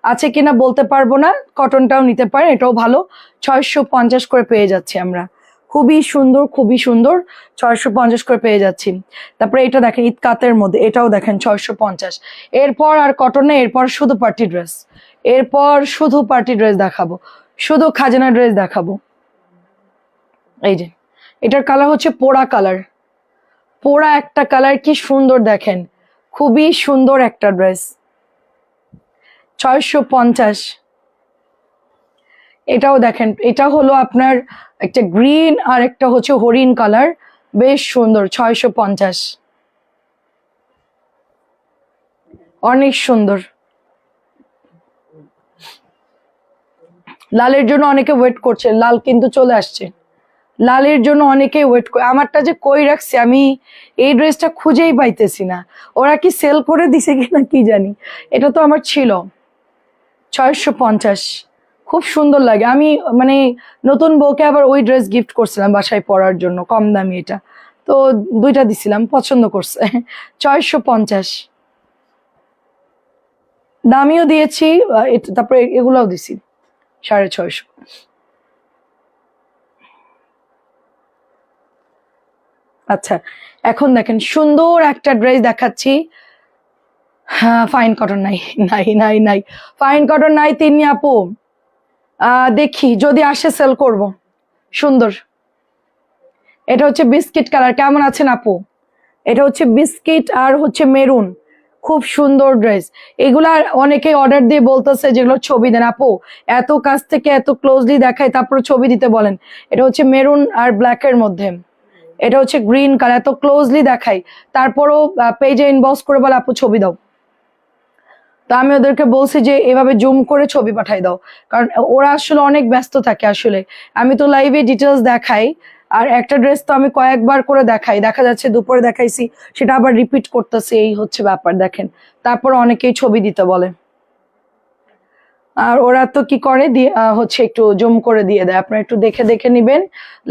আছে কিনা বলতে পারবো না। কটনটাও নিতে পারেন, এটাও ভালো। 650 করে পেয়ে যাচ্ছি আমরা, খুবই সুন্দর খুবই সুন্দর। 650 করে পেয়ে যাচ্ছি। তারপরে এটা দেখেন ইতকাতের মধ্যে, এটাও দেখেন 650। এরপর আর কটনে, এরপর শুধু পার্টি ড্রেস, এরপর শুধু পার্টি ড্রেস দেখাবো, শুধু খাজানা ড্রেস দেখাবো। এই যে এটার কালার হচ্ছে পোড়া কালার, পোড়া একটা কালার, কি সুন্দর দেখেন, খুবই সুন্দর একটা ড্রেস। 650। এটাও দেখেন, এটা হলো আপনার একটা গ্রিন আর একটা হচ্ছে হরিণ কালার, বেশ সুন্দর। 650, অনেক সুন্দর। লালের জন্য অনেকে ওয়েট করছে, লাল কিন্তু চলে আসছে। লালের জন্য অনেকে ওয়েট করে, আমারটা যে কই রাখছি আমি, এই ড্রেসটা খুঁজেই পাইতেছি না, ওরা কি সেল করে দিছে কিনা কি জানি। এটা তো আমার ছিল। 650, খুব সুন্দর লাগে। আমি মানে নতুন বউকে আবার ওই ড্রেস গিফট করছিলাম বাসায় পরার জন্য, কম দামি এটা, তো 2টা দিছিলাম, পছন্দ করছে। 650, দামিও দিয়েছি, তারপরে এগুলাও দিছি 650। আচ্ছা, এখন দেখেন সুন্দর একটা ড্রেস দেখাচ্ছি। হ্যাঁ, ফাইন কটন নাই, নাই নাই নাই, ফাইন কটন নাই তিন্নি আপু। দেখি যদি আসে সেল করব। সুন্দর, এটা হচ্ছে বিস্কিট কালার, কেমন আছেন আপু? এটা হচ্ছে বিস্কিট আর হচ্ছে মেরুন, খুব সুন্দর ড্রেস। এগুলা অনেকে অর্ডার দিয়ে বলতেছে যেগুলো ছবি দেন আপু, এত কাছ থেকে এত ক্লোজলি দেখায় তারপর ছবি দিতে বলেন। এটা হচ্ছে মেরুন আর ব্ল্যাকের মধ্যে, এটা হচ্ছে গ্রিন কালার, এত ক্লোজলি দেখাই তারপরও পেজে ইনবক্স করে বলে আপু ছবি দাও। তো আমি ওদেরকে বলছি যে এভাবে জুম করে ছবি পাঠাই দাও, কারণ ওরা আসলে অনেক ব্যস্ত থাকে। আসলে আমি তো লাইভে ডিটেলস দেখাই, আর একটা ড্রেস তো আমি কয়েকবার করে দেখাই, দেখা যাচ্ছে দুপুরে দেখাইছি সেটা আবার রিপিট করতেছি, এই হচ্ছে ব্যাপার। দেখেন তারপর অনেকেই ছবি দিতে বলে। আর ওরা তো কি করে দিয়ে হচ্ছে একটু জুম করে দিয়ে দেয়, আপনারা একটু দেখে দেখে নিবেন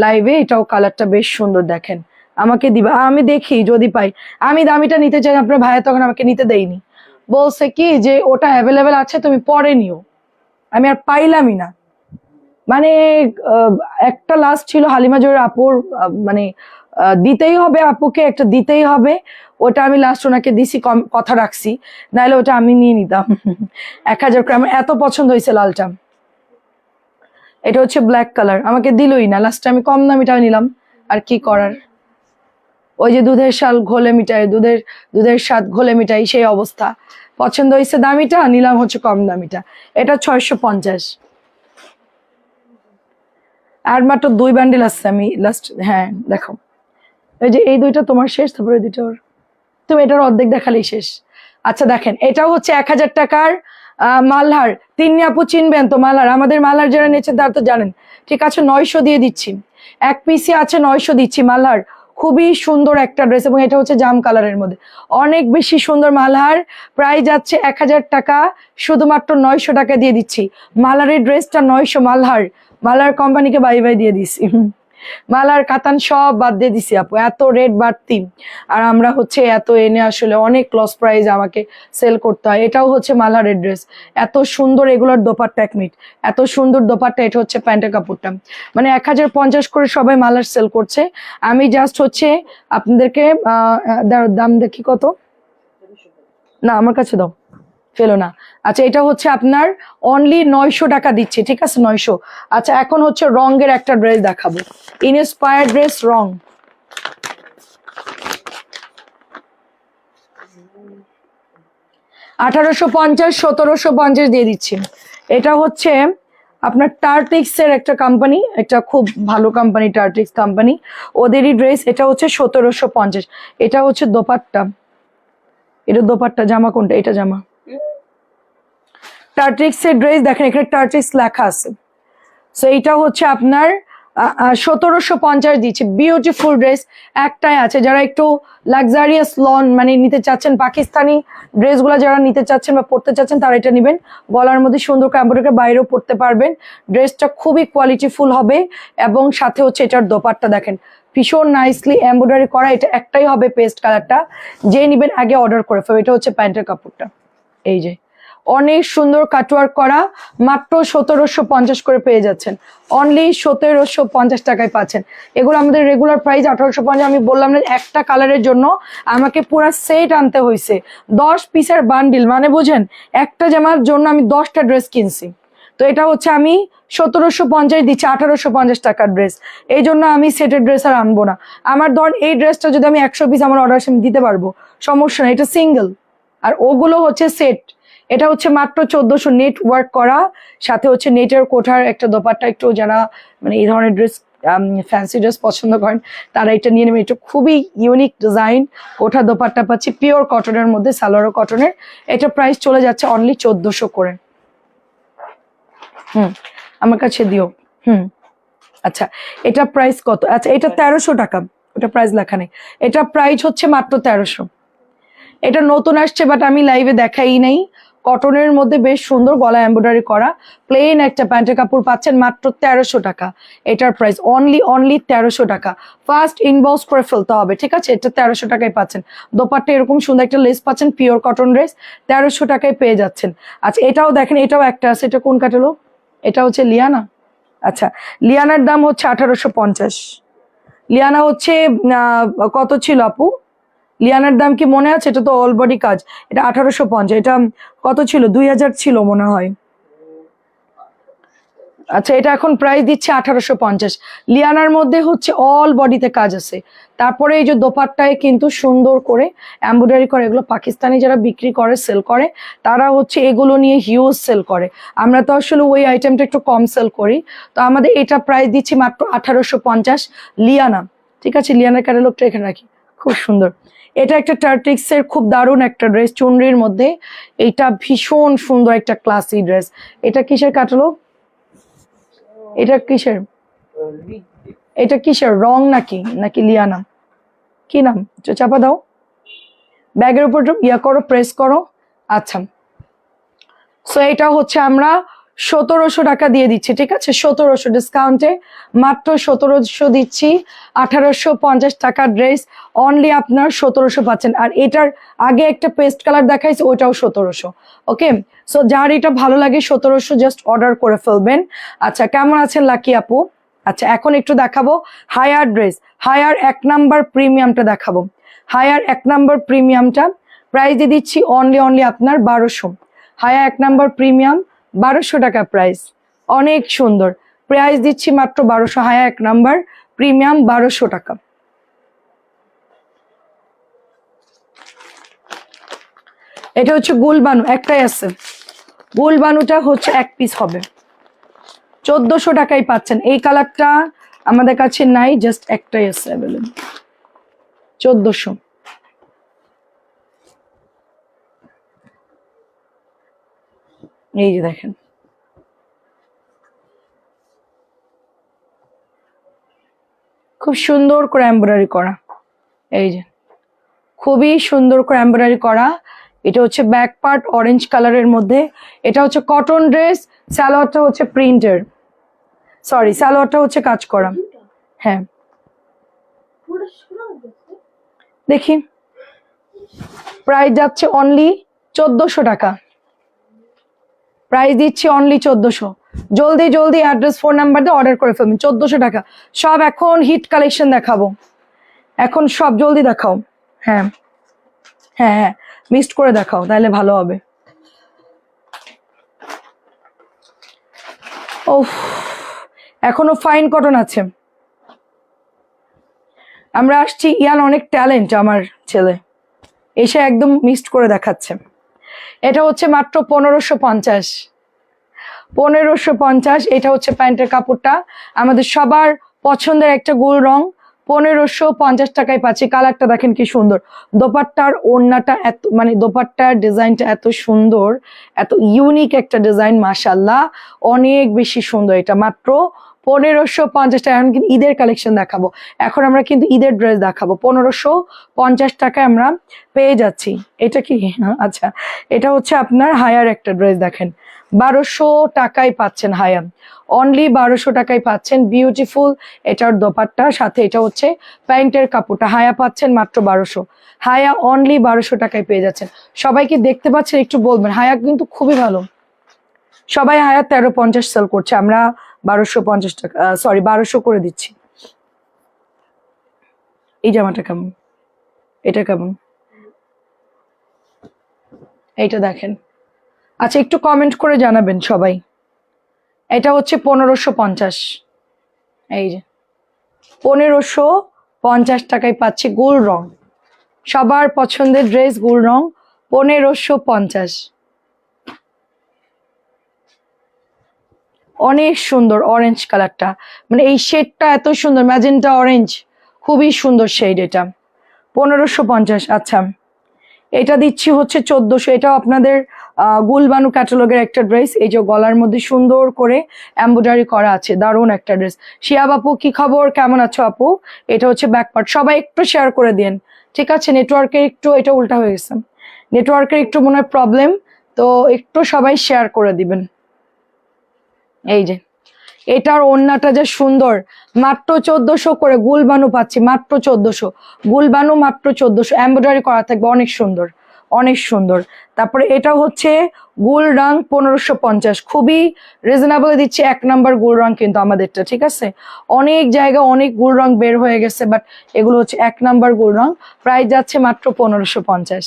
লাইভে। এটাও কালারটা বেশ সুন্দর, দেখেন। আমাকে দিবা, আমি দেখি যদি পাই। আমি দামিটা নিতে চাই, আপনার ভাইয়া তখন আমাকে নিতে দেয়নি, বলছে কি যে ওটা অ্যাভেলেবেল আছে তুমি পরে নিও। আমি আর পাইলামই না, মানে আহ, একটা লাস্ট ছিল হালিমা জয়ের আপুর, মানে দিতেই হবে আপুকে, একটা দিতেই হবে। ওটা আমি লাস্ট ওনাকে দিছি, কথা রাখছি, নাহলে ওটা আমি নিয়ে নিতাম। 1000 গ্রাম, এত পছন্দ হয়েছে লালটা। এটা হচ্ছে ব্ল্যাক কালার, আমাকে দিলই না, লাস্টে আমি কম দামিটা নিলাম। আর কি করার, ওই যে দুধের শাল ঘোলে মিটাই, দুধের স্বাদ ঘোলে মিটাই, সেই অবস্থা। পছন্দ হয়েছে দামিটা, নিলাম হচ্ছে কম দামিটা। এটা 650। আর মাত্র 2 বান্ডিল আছে, আমি লাস্ট, হ্যাঁ দেখো, এই যে এই দুইটা তোমার শেষ, তারপরে এই দুইটা ওর। তুমি এটার অর্ধেক দেখালেই শেষ। আচ্ছা দেখেন, এটাও হচ্ছে 1000 টাকার মালহার। তিন্নি আপু চিনবেন তো মালহার, আমাদের মালহার যারা নিয়েছেন তারা তো জানেন। ঠিক আছে, 900 দিয়ে দিচ্ছি, এক পিসি আছে 900 দিচ্ছি মালহার। খুবই সুন্দর একটা ড্রেস, এবং এটা হচ্ছে জাম কালারের মধ্যে, অনেক বেশি সুন্দর মালহার। প্রাইস যাচ্ছে 1000 টাকা, শুধুমাত্র 900 টাকা দিয়ে দিচ্ছি। মালহারের ড্রেসটা 900, মালহার কোম্পানিকে বাই বাই দিয়ে দিছি। মালার কাতান সব বাদ দিয়ে দিছি আপু, এত রেট বাড়তি। আর আমরা হচ্ছে এত এনে আসলে অনেক লস প্রাইস আমাকে সেল করতে হয়। এটাও হচ্ছে মালারের ড্রেস, এত সুন্দর। এগুলোর দোপাট্টা, এক মিনিট, এত সুন্দর দোপাট্টা। এটা হচ্ছে প্যান্টের কাপড়টা, মানে 1050 করে সবাই মালার সেল করছে। আমি জাস্ট হচ্ছে আপনাদেরকে দাম দেখি কত, না আমার কাছে দাও, ফেলো না। আচ্ছা, এটা হচ্ছে আপনার অনলি 900 টাকা দিচ্ছে, ঠিক আছে 900। আচ্ছা, এখন হচ্ছে রঙের একটা ড্রেস দেখাবো, ইনস্পায়ার্ড ড্রেস, রং। 1850, 1750 দিয়ে দিচ্ছি। এটা হচ্ছে আপনার টার্টিক্স এর একটা কোম্পানি, একটা খুব ভালো কোম্পানি, টার্টিক্স কোম্পানি, ওদেরই ড্রেস। এটা হচ্ছে 1750। এটা হচ্ছে দোপাট্টা, এটা দোপাট্টা, জামা কোনটা, এটা জামা। টার্টিক্স এর ড্রেস দেখেন, এখানে টার্টিক্স লেখা আছে। সো এইটা হচ্ছে আপনার 1750 দিচ্ছে। বিউটিফুল ড্রেস একটাই আছে, যারা একটু লাক্সারিয়াস লন মানে নিতে চাচ্ছেন, পাকিস্তানি ড্রেসগুলো যারা নিতে চাচ্ছেন বা পড়তে চাচ্ছেন, তারা এটা নেবেন। গলার মধ্যে সুন্দর করে এমব্রয়ডারি, বাইরেও পড়তে পারবেন। ড্রেসটা খুবই কোয়ালিটিফুল হবে, এবং সাথে হচ্ছে এটার দোপাট্টা দেখেন, ভীষণ নাইসলি এমব্রয়ডারি করা। এটা একটাই হবে পেস্ট কালারটা, যে নিবেন আগে অর্ডার করে ফেলবে। এটা হচ্ছে প্যান্টের কাপড়টা, এই যে অনেক সুন্দর কাটওয়ার্ক করা, মাত্র 1750 করে পেয়ে যাচ্ছেন। অনলি 1750 টাকায় পাচ্ছেন। এগুলো আমাদের রেগুলার প্রাইস 1850। আমি বললাম না, একটা কালারের জন্য আমাকে পুরো সেট আনতে হয়েছে, 10 পিসের বান্ডিল, মানে বুঝেন, একটা জামার জন্য আমি 10টা ড্রেস কিনছি। তো এটা হচ্ছে আমি 1750 দিচ্ছি, 1850 টাকার ড্রেস। এই জন্য আমি সেটের ড্রেস আর আনবো না। আমার ধর এই ড্রেসটা যদি আমি 100 পিস আমার অর্ডার আমি দিতে পারবো, সমস্যা নেই, এটা সিঙ্গেল। আর ওগুলো হচ্ছে সেট। এটা হচ্ছে মাত্র 1400, নেট ওয়ার্ক করা, সাথে হচ্ছে নেটের কোঠার একটা দোপাট্টা। একটু যারা মানে এই ধরনের ড্রেস, ফ্যান্সি ড্রেস পছন্দ করেন, তারা এটা নিয়ে নেবেন। এটা খুবই ইউনিক ডিজাইন, কোঠা দোপাট্টা পাচ্ছি পিওর কটনের মধ্যে, সালোয়ার কটনের। এটা প্রাইস চলে যাচ্ছে অনলি 1400 করে। আমার কাছে দিও। আচ্ছা, এটা প্রাইস কত? আচ্ছা, এটা 1300 টাকা, ওটা প্রাইস লেখা নেই। এটা প্রাইস হচ্ছে মাত্র 1300। এটা নতুন আসছে, বাট আমি লাইভে দেখাই নাই। কটনের মধ্যে বেশ সুন্দর গলা এমব্রয়ডারি করা, প্লেন একটা প্যান্টের কাপড় পাচ্ছেন মাত্র 1300 টাকা। এটার প্রাইস অনলি 1300 টাকা। ফার্স্ট ইনবক্স করে ফেলতে হবে, ঠিক আছে? এটা 1300 টাকায় পাচ্ছেন। দোপাট্টা এরকম সুন্দর একটা লেস পাচ্ছেন, পিওর কটন ড্রেস, 1300 টাকায় পেয়ে যাচ্ছেন। আচ্ছা, এটাও দেখেন, এটাও একটা আছে। এটা কোন ক্যাটালগ? এটা হচ্ছে লিয়ানা। আচ্ছা, লিয়ানার দাম হচ্ছে 1850। লিয়ানা হচ্ছে কত ছিল আপু? লিয়ানার দাম কি মনে আছে? এটা তো অল বডি কাজ। এটা 1850। এটা কত ছিল? 2000 ছিল মনে হয়। আচ্ছা, এটা এখন প্রাইস দিচ্ছে 1850। লিয়ানার মধ্যে হচ্ছে অল বডিতে কাজ আছে। তারপরে এই যে দোপাট্টায় কিন্তু সুন্দর করে এমব্রয়ডারি করে, এগুলো পাকিস্তানি যারা বিক্রি করে, সেল করে, তারা হচ্ছে এগুলো নিয়ে হিউজ সেল করে। আমরা তো আসলে ওই আইটেমটা একটু কম সেল করি। তো আমাদের এটা প্রাইস দিচ্ছি মাত্র 1850। লিয়ানা, ঠিক আছে? লিয়ানার ক্যাটালগটা এখানে রাখি, খুব সুন্দর। এটা একটা টার্টিক্স এর খুব দারুণ একটা ড্রেস, চুনরির মধ্যে। এটা ভীষণ সুন্দর একটা ক্লাসি ড্রেস। এটা কিসের ক্যাটালগ? এটা কিসের? এটা কিসের, রং নাকি নাকি লিয়ানা? কি নাম? চাপা দাও, ব্যাগের উপর ইয়া করো, প্রেস করো। আচ্ছা, সো এটা হচ্ছে আমরা 1700 টাকা দিয়ে দিচ্ছি, ঠিক আছে? 1700 ডিসকাউন্টে মাত্র 1700 দিচ্ছি। 1850 টাকার ড্রেস অনলি আপনার 1700 পাচ্ছেন। আর এটার আগে একটা পেস্ট কালার দেখাইছে, ওইটাও 1700। ওকে, সো যার এটা ভালো লাগে 1700 জাস্ট অর্ডার করে ফেলবেন। আচ্ছা, কেমন আছেন লাকি আপু? আচ্ছা, এখন একটু দেখাবো হায়ার ড্রেস। হায়ার 1 নাম্বার প্রিমিয়ামটা দেখাবো। হায়ার 1 নাম্বার প্রিমিয়ামটা প্রাইস দিয়ে দিচ্ছি অনলি আপনার 1200। হায়া 1 নাম্বার প্রিমিয়াম 1200 টাকা প্রাইস, অনেক সুন্দর প্রাইস দিচ্ছি মাত্র 1200। হায়া 1 নাম্বার প্রিমিয়াম 1200 টাকা। এটা হচ্ছে গুলবানু, একটাই আছে। গুলবানুটা হচ্ছে 1 পিস হবে, 1400 টাকায় পাচ্ছেন। এই কালারটা আমাদের কাছে নাই, জাস্ট একটাই আছে অ্যাভেলেবল, 1400। এই যে দেখেন, খুব সুন্দর করে এমব্রয়ডারি করা। এই যে খুবই সুন্দর করে এমব্রয়ডারি করা। এটা হচ্ছে ব্যাক পার্ট অরেঞ্জ কালারের মধ্যে। এটা হচ্ছে কটন ড্রেস, সালোয়ারটা হচ্ছে প্রিন্টের, সরি সালোয়ারটা হচ্ছে কাজ করা। হ্যাঁ, দেখি প্রাইস যাচ্ছে অনলি 1400 টাকা, প্রাইস দিচ্ছি অনলি 1400। জলদি জলদি অ্যাড্রেস ফোন নাম্বার দিয়ে অর্ডার করে ফেলবেন। 1400 টাকা সব এখন হিট কালেকশন দেখাবো, এখন সব জলদি দেখাও। হ্যাঁ হ্যাঁ হ্যাঁ, মিক্সড করে দেখাও তাহলে ভালো হবে। ও, এখনো ফাইন কটন আছে। আমরা আসছি, ইয়ান অনেক ট্যালেন্ট আমার ছেলে, এসে একদম মিক্সড করে দেখাচ্ছে। এটা হচ্ছে মাত্র 1550। 1550। এটা হচ্ছে প্যান্টের কাপড়টা, আমাদের সবার পছন্দের একটা গোল রং। 1550 টাকায় পাচ্ছি। কালারটা দেখেন কি সুন্দর, দোপাট্টার ওড়নাটা এত, মানে দোপাট্টার ডিজাইনটা এত সুন্দর, এত ইউনিক একটা ডিজাইন, মাশাল্লাহ অনেক বেশি সুন্দর। এটা মাত্র 1550 টাকা। এখন কিন্তু ঈদের কালেকশন দেখাবো, এখন আমরা কিন্তু ঈদের ড্রেস দেখাবো। 1550 টাকায় আমরা পেয়ে যাচ্ছি। এটা কি, আচ্ছা এটা হচ্ছে আপনার হায়ার একটা ড্রেস, দেখেন 1200 টাকায় পাচ্ছেন। হায়া অনলি 1200 টাকায় পাচ্ছেন, বিউটিফুল। এটার দোপাট্টা, সাথে এটা হচ্ছে প্যান্টের কাপড়টা। হায়া পাচ্ছেন মাত্র 1200। হায়া অনলি 1200 টাকায় পেয়ে যাচ্ছেন। সবাইকে দেখতে পাচ্ছেন, একটু বলবেন। হায়া কিন্তু খুবই ভালো, সবাই হায়া 1350 সেল করছে, আমরা 1250 টাকা, সরি 1200 করে দিচ্ছি। এই জামাটা কেমন, এটা কেমন, এইটা দেখেন। আচ্ছা, একটু কমেন্ট করে জানাবেন সবাই। এটা হচ্ছে 1550। এই যে 1550 টাকায় পাচ্ছি গোল রং, সবার পছন্দের ড্রেস গোল রং 1550। অনেক সুন্দর অরেঞ্জ কালারটা, মানে এই শেডটা এত সুন্দর, ম্যাজেন্টা অরেঞ্জ, খুবই সুন্দর শেড এটা। 1550। আচ্ছা, এটা দিচ্ছি হচ্ছে 1400। এটাও আপনাদের গুলবানু ক্যাটালগের একটা ড্রেস। এই যে গলার মধ্যে সুন্দর করে এমব্রয়ডারি করা আছে, দারুণ একটা ড্রেস। শিয়া আপু কি খবর, কেমন আছো আপু? এটা হচ্ছে ব্যাক পার্ট। সবাই একটু শেয়ার করে দিন, ঠিক আছে? নেটওয়ার্কের একটু, এটা উল্টা হয়ে গেছে, নেটওয়ার্কের একটু মনে হয় প্রবলেম, তো একটু সবাই শেয়ার করে দিবেন। এই যে এটার ওড়নাটা যে সুন্দর, মাত্র 1400 করে গুলবানু পাচ্ছি, মাত্র 1400। গুলবানু মাত্র 1400, এমব্রয়ডারি করা থাকবে, অনেক সুন্দর অনেক সুন্দর। তারপরে এটা হচ্ছে গোল রং 1550, খুবই রিজনেবল দিচ্ছি। 1 নাম্বার গোল রং কিন্তু আমাদেরটা, ঠিক আছে? অনেক জায়গায় অনেক গোল রং বের হয়ে গেছে, বাট এগুলো হচ্ছে 1 নাম্বার গোল রং। প্রাইস যাচ্ছে মাত্র 1550।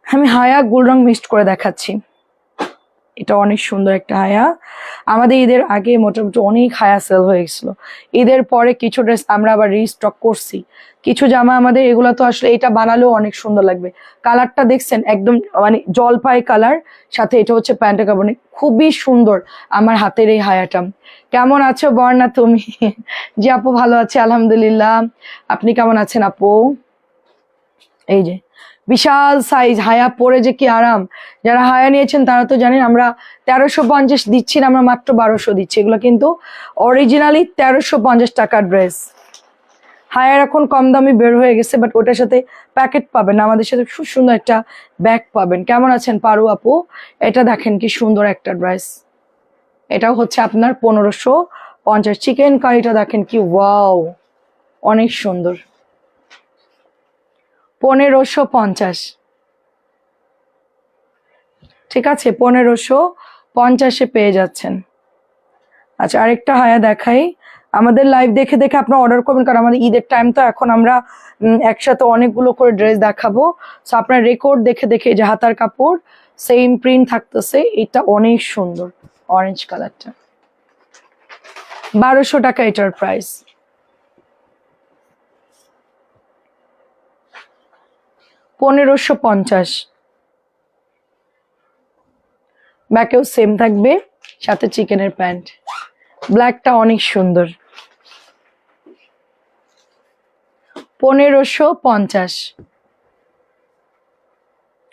আমি হায়া গোল রং মিক্সড করে দেখাচ্ছি। এটা অনেক সুন্দর একটা হায়া। আমাদের ঈদের আগে মোটামুটি অনেক হায়া সেল হয়ে গেছিল, ঈদের পরে কিছু ড্রেস আমরা আবার রিস্টক করছি। কিছু জামা আমাদের, এগুলো তো আসলে এটা বানালেও অনেক সুন্দর লাগবে। কালারটা দেখছেন, একদম মানে জলপাই কালার, সাথে এটা হচ্ছে প্যান্টের কাপড়, খুবই সুন্দর আমার হাতের এই হায়াটা। কেমন আছো বর্ণা তুমি? জি আপু ভালো আছে আলহামদুলিল্লাহ, আপনি কেমন আছেন আপু? এই যে বিশাল সাইজ হায়া, পরে যে কি আরাম। যারা হায়া নিয়েছেন তারা তো জানেন, আমরা 1350 দিচ্ছি না, আমরা মাত্র 1200 দিচ্ছি। এগুলো কিন্তু অরিজিনালি 1350 টাকার ড্রেস। হায়ার এখন কম দামি বের হয়ে গেছে, বাট ওটার সাথে প্যাকেট পাবেন, আমাদের সাথে খুব সুন্দর একটা ব্যাগ পাবেন। কেমন আছেন পারু আপু? এটা দেখেন কি সুন্দর একটা ড্রেস, এটাও হচ্ছে আপনার 1550। চিকেন কারিটা দেখেন কি ওয়াও, অনেক সুন্দর, 1550। ঠিক আছে, 1550-এ পেয়ে যাচ্ছেন। আচ্ছা, আরেকটা হায়া দেখাই। আমাদের লাইভ দেখে দেখে আপনারা অর্ডার করবেন, কারণ আমাদের ঈদের টাইম তো, এখন আমরা একসাথে অনেকগুলো করে ড্রেস দেখাবো। সো আপনার রেকর্ড দেখে দেখে, যে হাতার কাপড় সেম প্রিন্ট থাকতেছে, এটা অনেক সুন্দর, অরেঞ্জ কালারটা 1200 টাকা এটার প্রাইস। $1550। ব্যাকেও সেম থাকবে, সাথে চিকেনের প্যান্ট, ব্ল্যাকটা অনেক সুন্দর, 1550।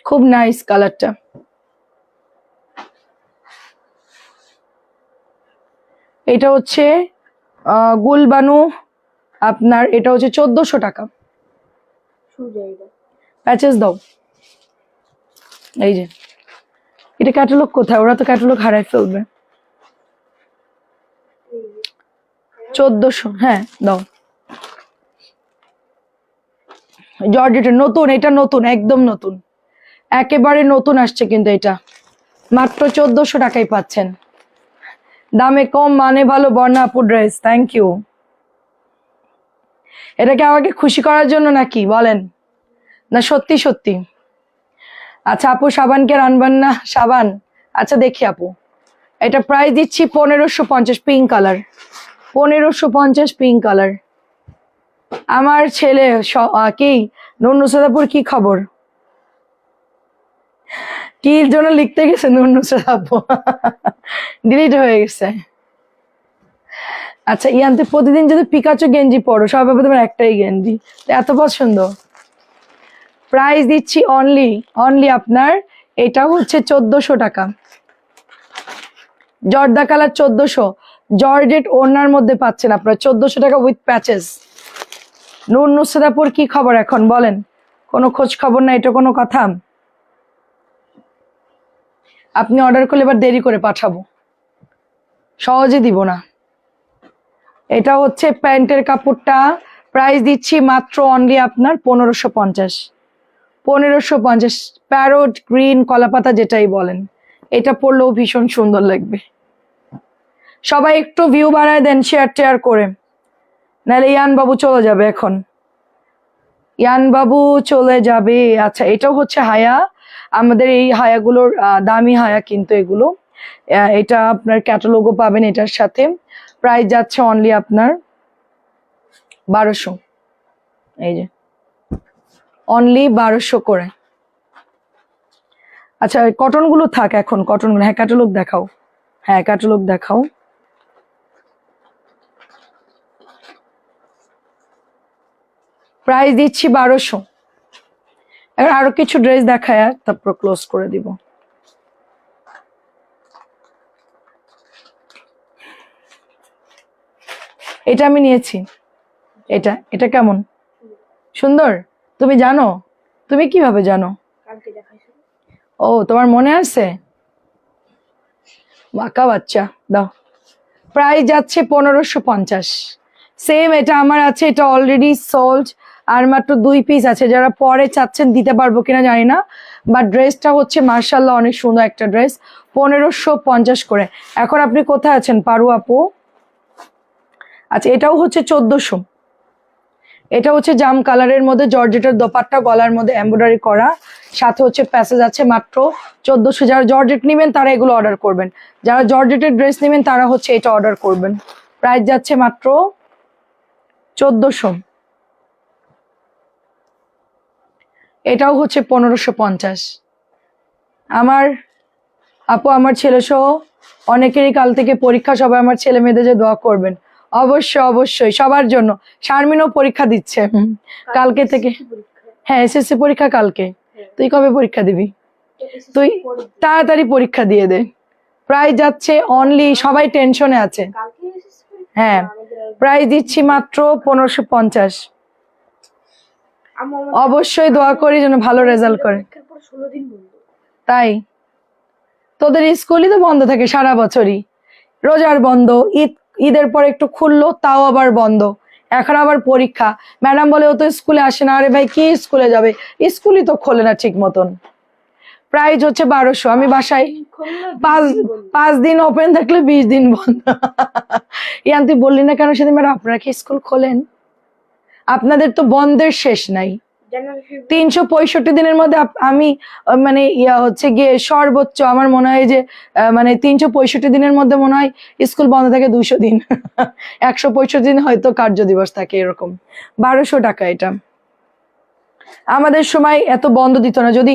খুব নাইস কালারটা। এটা হচ্ছে গুলবানু আপনার, এটা হচ্ছে 1400 টাকা। প্যাচেস দাও, এই যে এটা ক্যাটালগ কোথায়, ওরা তো ক্যাটালগ হারাই ফেলবে। 1400, হ্যাঁ দাও। জর্জেটের নতুন, এটা নতুন, একদম নতুন, একেবারে নতুন আসছে, কিন্তু এটা মাত্র 1400 টাকায় পাচ্ছেন। দামে কম, মানে ভালো, বর্ণা আপু ড্রেস, থ্যাংক ইউ। এটাকে আমাকে খুশি করার জন্য নাকি বলেন, না সত্যি সত্যি? আচ্ছা আপু, সাবানকে আনবেন না? সাবান, আচ্ছা দেখি আপু, এটা প্রাইস দিচ্ছি 1550, পিঙ্ক কালার, 1550 পিঙ্ক কালার। আমার ছেলে কি নুসরাতপুর, কি খবর? কি জন্য লিখতে গেছে নুসরাত আপু? ডিলিট হয়ে গেছে। আচ্ছা ইয়ান্তে, প্রতিদিন যদি পিকাচো গেঞ্জি পরো, সবাই ভাবে তোমার একটাই গেঞ্জি, এত পছন্দ। প্রাইস দিচ্ছি অনলি আপনার, এটা হচ্ছে 1400 টাকা, জর্দা কালার 1400, জর্জেট ওড়নার মধ্যে পাচ্ছেন আপনার 1400 টাকা উইথ প্যাচেস। নুসরাতপুর কি খবর এখন বলেন? কোনো খোঁজ খবর না, এটা কোনো কথা? আপনি অর্ডার করলে এবার দেরি করে পাঠাবো, সহজে দিব না। এটা হচ্ছে প্যান্টের কাপড়টা, প্রাইস দিচ্ছি মাত্র অনলি আপনার 1550। 1550, প্যারোট গ্রিন কলাপাতা যেটাই বলেন, এটা পরলেও ভীষণ সুন্দর লাগবে। সবাই একটু ভিউ বাড়ায় দেন শেয়ার করে, নাহলে ইয়ান বাবু চলে যাবে এখন, ইয়ান বাবু চলে যাবে। আচ্ছা, এটাও হচ্ছে হায়া, আমাদের এই হায়াগুলোর দামি হায়া কিন্তু এগুলো, এটা আপনার ক্যাটালগও পাবেন এটার সাথে। প্রাইস যাচ্ছে অনলি আপনার 1200, এই যে অনলি 1200 করে। আচ্ছা কটন গুলো থাক এখন, কটন গুলো, হ্যাঁ ক্যাটালগ দেখাও, হ্যাঁ ক্যাটালগ দেখাও। প্রাইস দিচ্ছি 1200। এখন আরো কিছু ড্রেস দেখায়, তারপর ক্লোজ করে দিব। এটা আমি নিয়েছি, এটা এটা কেমন সুন্দর, তুমি জানো? তুমি কিভাবে জানো? ও তোমার মনে আছে, বাঁকা বাচ্চা। দাও, প্রাইস যাচ্ছে 1550। সেম এটা আমার আছে, এটা অলরেডি সোল্ড, আর মাত্র 2 পিস আছে, যারা পরে চাচ্ছেন দিতে পারবো কিনা জানি না, বাট ড্রেসটা হচ্ছে মার্শাল্লাহ অনেক সুন্দর একটা ড্রেস, 1550 করে। এখন আপনি কোথায় আছেন পারু আপু? আচ্ছা এটাও হচ্ছে 1400, এটা হচ্ছে জাম কালারের মধ্যে, জর্জেটের দোপাট্টা, গলার মধ্যে এমব্রয়ডারি করা, সাথে হচ্ছে প্যাসেজ আছে, মাত্র 1400। যারা জর্জেট নেবেন তারা এগুলো অর্ডার করবেন, যারা জর্জেটের ড্রেস নেবেন তারা হচ্ছে এটা অর্ডার করবেন। প্রাইস যাচ্ছে মাত্র 1400। এটাও হচ্ছে 1550। আমার আপু, আমার ছেলে সহ অনেকেরই কাল থেকে পরীক্ষা, সবাই আমার ছেলে মেয়েদের যে দোয়া করবেন, অবশ্যই অবশ্যই সবার জন্য। শারমিনও পরীক্ষা দিচ্ছে কালকে থেকে, হ্যাঁ এসএসসি পরীক্ষা কালকে। তুই কবে পরীক্ষা দিবি? তুই তাড়াতাড়ি পরীক্ষা দিয়ে দে। প্রায় যাচ্ছে অনলি, সবাই টেনশনে আছে। হ্যাঁ প্রাইস দিচ্ছি মাত্র 1550। অবশ্যই দোয়া করি যেন ভালো রেজাল্ট করে। 16 দিন বন্ধ। তাই তোদের স্কুলই তো বন্ধ থাকে সারা বছরই, রোজার বন্ধ, ঈদের পর একটু খুললো তাও আবার বন্ধ, এখন আবার পরীক্ষা। ম্যাডাম বলে ও তো স্কুলে আসে না। আরে ভাই কি স্কুলে যাবে, স্কুলই তো খোলে না ঠিক মতন। প্রাইস হচ্ছে 1200। আমি বাসায় 5 দিন ওপেন থাকলে 20 দিন বন্ধ। ইয়ান তুই বললি না কেন সেদিন? ম্যাডাম আপনারা কি স্কুল খোলেন? আপনাদের তো বন্ধের শেষ নাই। 365 দিনের মধ্যে আমি মানে হচ্ছে গিয়ে সর্বোচ্চ আমার মনে হয় যে মানে 365 দিনের মধ্যে মনে হয় স্কুল বন্ধ থাকে 200 দিন। 165 দিন হয়তো কার্য দিবস থাকে, এরকম। 1200 টাকা এটা। আমাদের সময় এত বন্ধ দিত না। যদি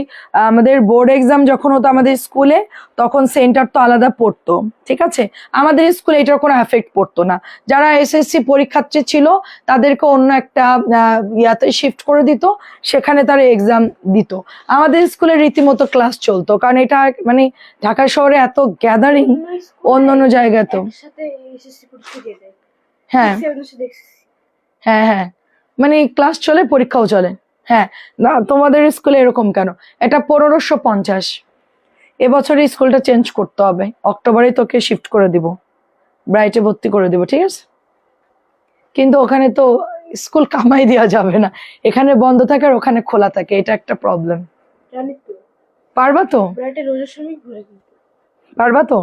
আমাদের বোর্ড এক্সাম যখন হতো আমাদের স্কুলে, তখন সেন্টার তো আলাদা পড়তো, ঠিক আছে। আমাদের স্কুলে এটার কোনো এফেক্ট পড়তো না। যারা এসএসসি পরীক্ষার্থী ছিল তাদেরকে অন্য একটা ইয়াতে শিফট করে দিত, সেখানে তারা এক্সাম দিত। আমাদের স্কুলে রীতিমতো ক্লাস চলতো, কারণ এটা মানে ঢাকা শহরে এত গ্যাদারিং অন্য অন্য জায়গায় তো। হ্যাঁ হ্যাঁ হ্যাঁ, মানে ক্লাস চলে পরীক্ষাও চলে। হ্যাঁ না, তোমাদের স্কুলে এরকম কেন? এটা 1550। এবছরে স্কুলটা চেঞ্জ করতে হবে, অক্টোবরে তোকে শিফট করে দিব, ব্রাইটে ভর্তি করে দিব, ঠিক আছে। কিন্তু ওখানে তো স্কুল কামাই দেওয়া যাবে না, এখানে বন্ধ থাকে আর ওখানে খোলা থাকে, এটা একটা প্রবলেম। পারবা তো? পারবা তো?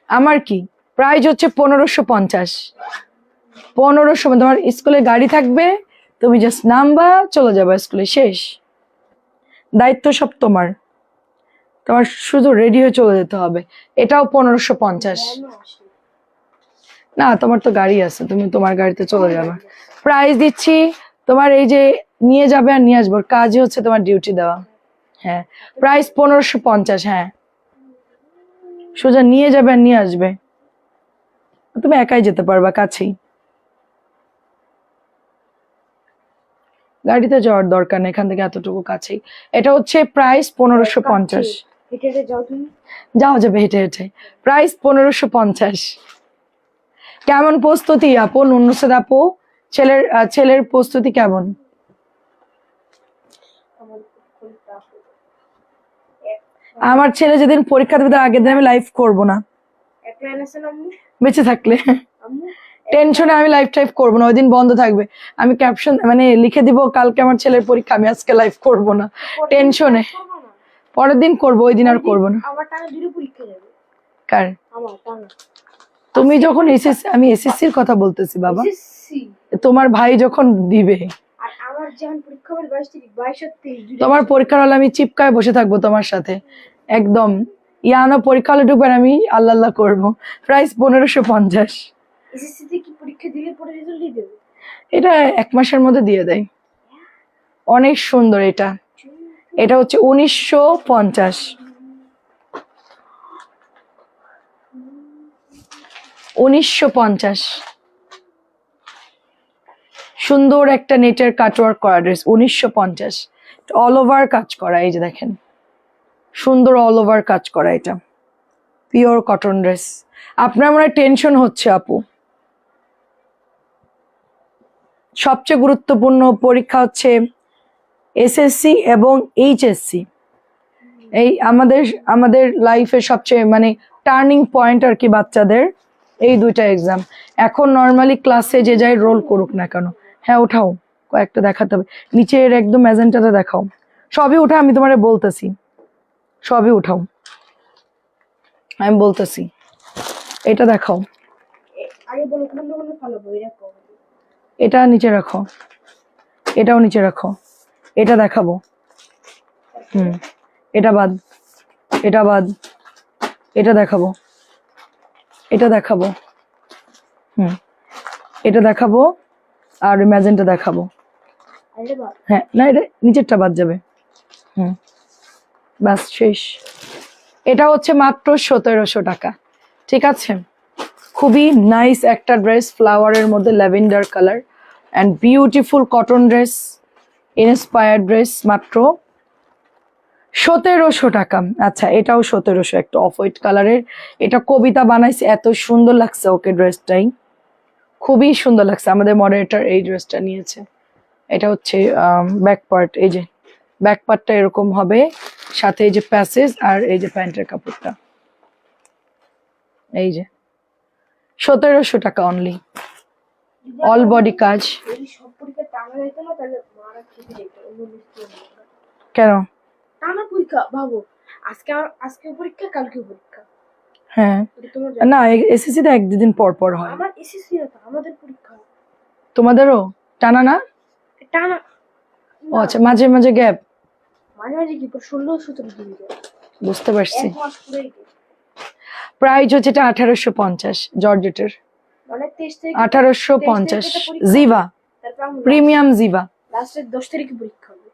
আমার কি প্রাইস হচ্ছে 1550। 1500। তোমার স্কুলে গাড়ি থাকবে, তুমি জাস্ট নামবা, চলে যাবা স্কুলে, শেষ। দায়িত্ব সব তোমার, তোমার শুধু রেডি হয়ে চলে যেতে হবে। এটাও 1550। না তোমার তো গাড়ি আছে, তুমি তোমার গাড়িতে চলে যাবে। প্রাইস দিচ্ছি তোমার, এই যে নিয়ে যাবে আর নিয়ে আসবো, কাজই হচ্ছে তোমার ডিউটি দেওয়া। হ্যাঁ প্রাইস 1550। হ্যাঁ সোজা নিয়ে যাবে আর নিয়ে আসবে, তুমি একাই যেতে পারবা, কাছেই। গাড়িতে যাওয়ার দরকার নেই, এখান থেকে এতটুকু কাছেই। এটা হচ্ছে প্রাইস 1550। যাওয়া যাবে হেঁটে হেঁটে। প্রাইস 1550। কেমন প্রস্তুতি আপু? নুন্নুসেদ আপু, ছেলের প্রস্তুতি কেমন? আমার ছেলে যেদিন পরীক্ষা দেবে তার আগের দিন আমি লাইভ করবো না, বেঁচে থাকলে। টেনশনে আমি লাইভ টাইভ করবো না, ওই দিন বন্ধ থাকবে। আমি ক্যাপশন মানে লিখে দিব কালকে আমার ছেলের পরীক্ষা, আমি আজকে লাইভ করবো না টেনশনে। পরের দিন করবো, ওই দিন আর করবো না। কার? তুমি যখন এসএসসি, আমি এসএসসির কথা বলতেছি বাবা, তোমার ভাই যখন দিবে। তোমার পরীক্ষার হলে আমি চিপকায় বসে থাকবো তোমার সাথে একদম। ইয়ানো পরীক্ষা হলে ঢুকবেন, আমি আল্লাহ আল্লাহ করবো। প্রাইস 1550। এটা 1 মাসের মধ্যে দিয়ে দেয়। অনেক সুন্দর এটা। এটা হচ্ছে 1950। 1950। সুন্দর একটা নেটের কাটওয়ার্ক করা ড্রেস, 1950। অল ওভার কাজ করা, এই যে দেখেন সুন্দর অল ওভার কাজ করা, এটা পিওর কটন ড্রেস। আপনার মনে হয় টেনশন হচ্ছে আপু। সবচেয়ে গুরুত্বপূর্ণ পরীক্ষা হচ্ছে এসএসসি এবং এইচএসসি। এই আমাদের লাইফের সবচেয়ে মানে টার্নিং পয়েন্ট আর কি, বাচ্চাদের এই দুইটা এক্সাম। এখন নর্মালি ক্লাসে যে যাই রোল করুক না কেন, হ্যাঁ উঠাও, কয়েকটা দেখাতে হবে। নিচের একদম ম্যাজেন্টাটা দেখাও, সবই উঠা, আমি তোমারে বলতেছি সবই উঠাও, আমি বলতেছি। এটা দেখাও, এটা নিচে রাখো, এটাও নিচে রাখো। এটা দেখাবো, এটা বাদ, এটা বাদ, এটা দেখাবো, এটা দেখাবো, এটা দেখাবো, আর ম্যাজেন্টা দেখাবো। হ্যাঁ না, এটা নিচেরটা বাদ যাবে। ব্যাস শেষ। এটা হচ্ছে মাত্র 1700 টাকা, ঠিক আছে। খুবই নাইস একটা ড্রেস, ফ্লাওয়ারের মধ্যে lavender colour and beautiful cotton dress, inspired dress. মাত্র 1700 টাকা। আচ্ছা, এটাও 1700, একটা অফ হোয়াইট কালারের। এটা কবিতা বানাইছে, এত সুন্দর লাগছে ওকে ড্রেসটাই, খুবই সুন্দর লাগছে। আমাদের মডারেটর এই ড্রেসটা নিয়েছে। এটা হচ্ছে ব্যাক পার্ট, এই যে ব্যাক পার্টটা এরকম হবে, সাথে এই যে প্যাসেজ আর এই যে প্যান্টের কাপড়টা, এই যে 1700 টাকা অনলি, অল বডি কাজ। যদি সব পরীক্ষা টানা যেত না তাহলে মারা খেতে যেত অন্য মিষ্টি হতো না। কেন? টানা পরীক্ষা ভাবো, আজকে পরীক্ষা কালকে পরীক্ষা। হ্যাঁ, এটা তোমার না এসএসসি তো এক দুদিন পর পর হয়। আমার এসএসসি না তো, আমাদের পরীক্ষা তোমাদেরও টানা না? টানা। ও আচ্ছা, মাঝে মাঝে গ্যাপ। মাঝে মাঝে কি 16-17 দিন যায়। বুঝতে পারছি। 1 মাস পুরোই যায়। প্রাইস হচ্ছে এটা 1850 জর্জেটের, মানে 23 তারিখ 1850 জিভা, প্রিমিয়াম জিভা। লাস্টের 10 তারিখে পরীক্ষা হবে।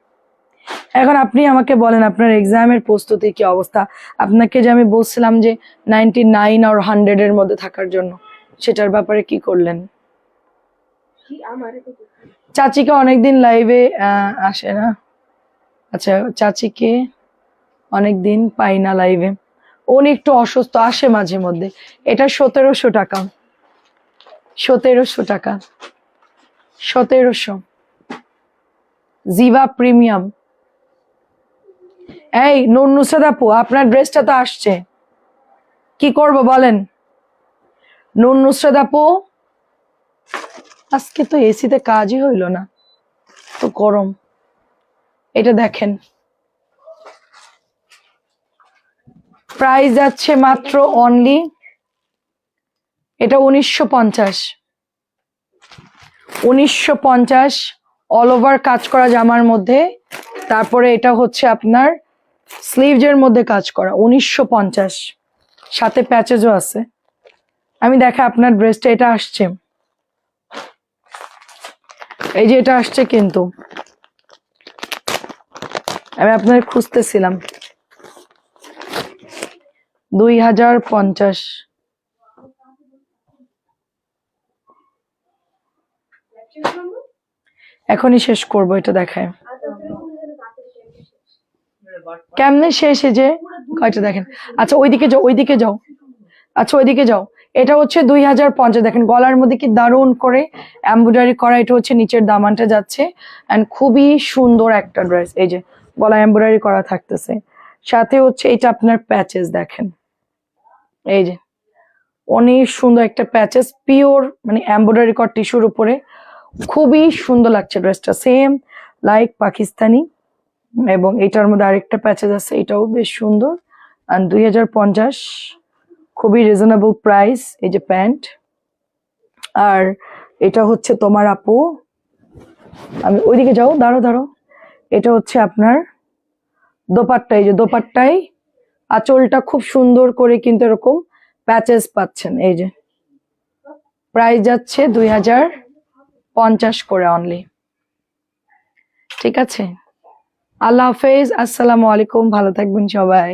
এখন আপনি আমাকে বলেন আপনার এক্সামের প্রস্তুতির কি অবস্থা? আপনাকে যে আমি বলছিলাম যে 99 আর 100 এর মধ্যে থাকার জন্য, সেটার ব্যাপারে কি করলেন? কি আমার চাচিকে অনেকদিন লাইভে আসে না। আচ্ছা, চাচিকে অনেকদিন পাই না লাইভে, উনি একটু অসুস্থ, আসে মাঝে মধ্যে। এটা 1700 টাকা, 1700 টাকা, 1700 জিভা প্রিমিয়াম। এই নুসরাত আপু, আপনার ড্রেসটা তো আসছে, কি করব বলেন? নুসরাত আপু, আজকে তো এসিতে কাজই হইল না, তো গরম। এটা দেখেন, প্রাইস যাচ্ছে মাত্র অনলি, এটা 1950, 1950 অল ওভার কাজ করা জামার মধ্যে। তারপরে এটা হচ্ছে আপনার স্লিভজের মধ্যে কাজ করা, 1950, সাথে প্যাচেজও আছে। আমি দেখা আপনার ড্রেসটা, এটা আসছে, এই যে এটা আসছে, কিন্তু আমি আপনার খুঁজতেছিলাম 2050। এখনই শেষ করব, এটা দেখায় কেমনে শেষ, এই যে কয়টা দেখেন। আচ্ছা ওইদিকে যাও, ওইদিকে যাও, আচ্ছা ওইদিকে যাও। এটা হচ্ছে 2050, দেখেন গলার মধ্যে কি দারুণ করে এমব্রয়ডারি করা। এটা হচ্ছে নিচের দামানটা যাচ্ছে, এন্ড খুবই সুন্দর একটা ড্রেস। এই যে গলা এমব্রয়ডারি করা থাকতেছে, সাথে হচ্ছে এটা আপনার প্যাচেস দেখেন, এই যে অনেক সুন্দর একটা প্যাচেস, পিওর মানে এমব্রয়ডারি করা টিস্যুর উপরে, খুবই সুন্দর লাগছে ড্রেসটা, সেম লাইক পাকিস্তানি। এবং এটার মধ্যে আরেকটা প্যাচেস আছে, এটাও বেশ সুন্দর। আর 2050, খুবই রিজনেবল প্রাইস। এই যে প্যান্ট, আর এটা হচ্ছে তোমার আপু, আমি ওইদিকে যাও, দাঁড়ো দাঁড়ো, এটা হচ্ছে আপনার দোপাট্টা। এই যে দোপাট্টায় আঁচলটা খুব সুন্দর করে কিন্তু এরকম প্যাচেস পাচ্ছেন। এই যে প্রাইস যাচ্ছে 2050 করে অনলি। ঠিক আছে, আল্লাহ হাফেজ, আসসালামু আলাইকুম, ভালো থাকবেন সবাই।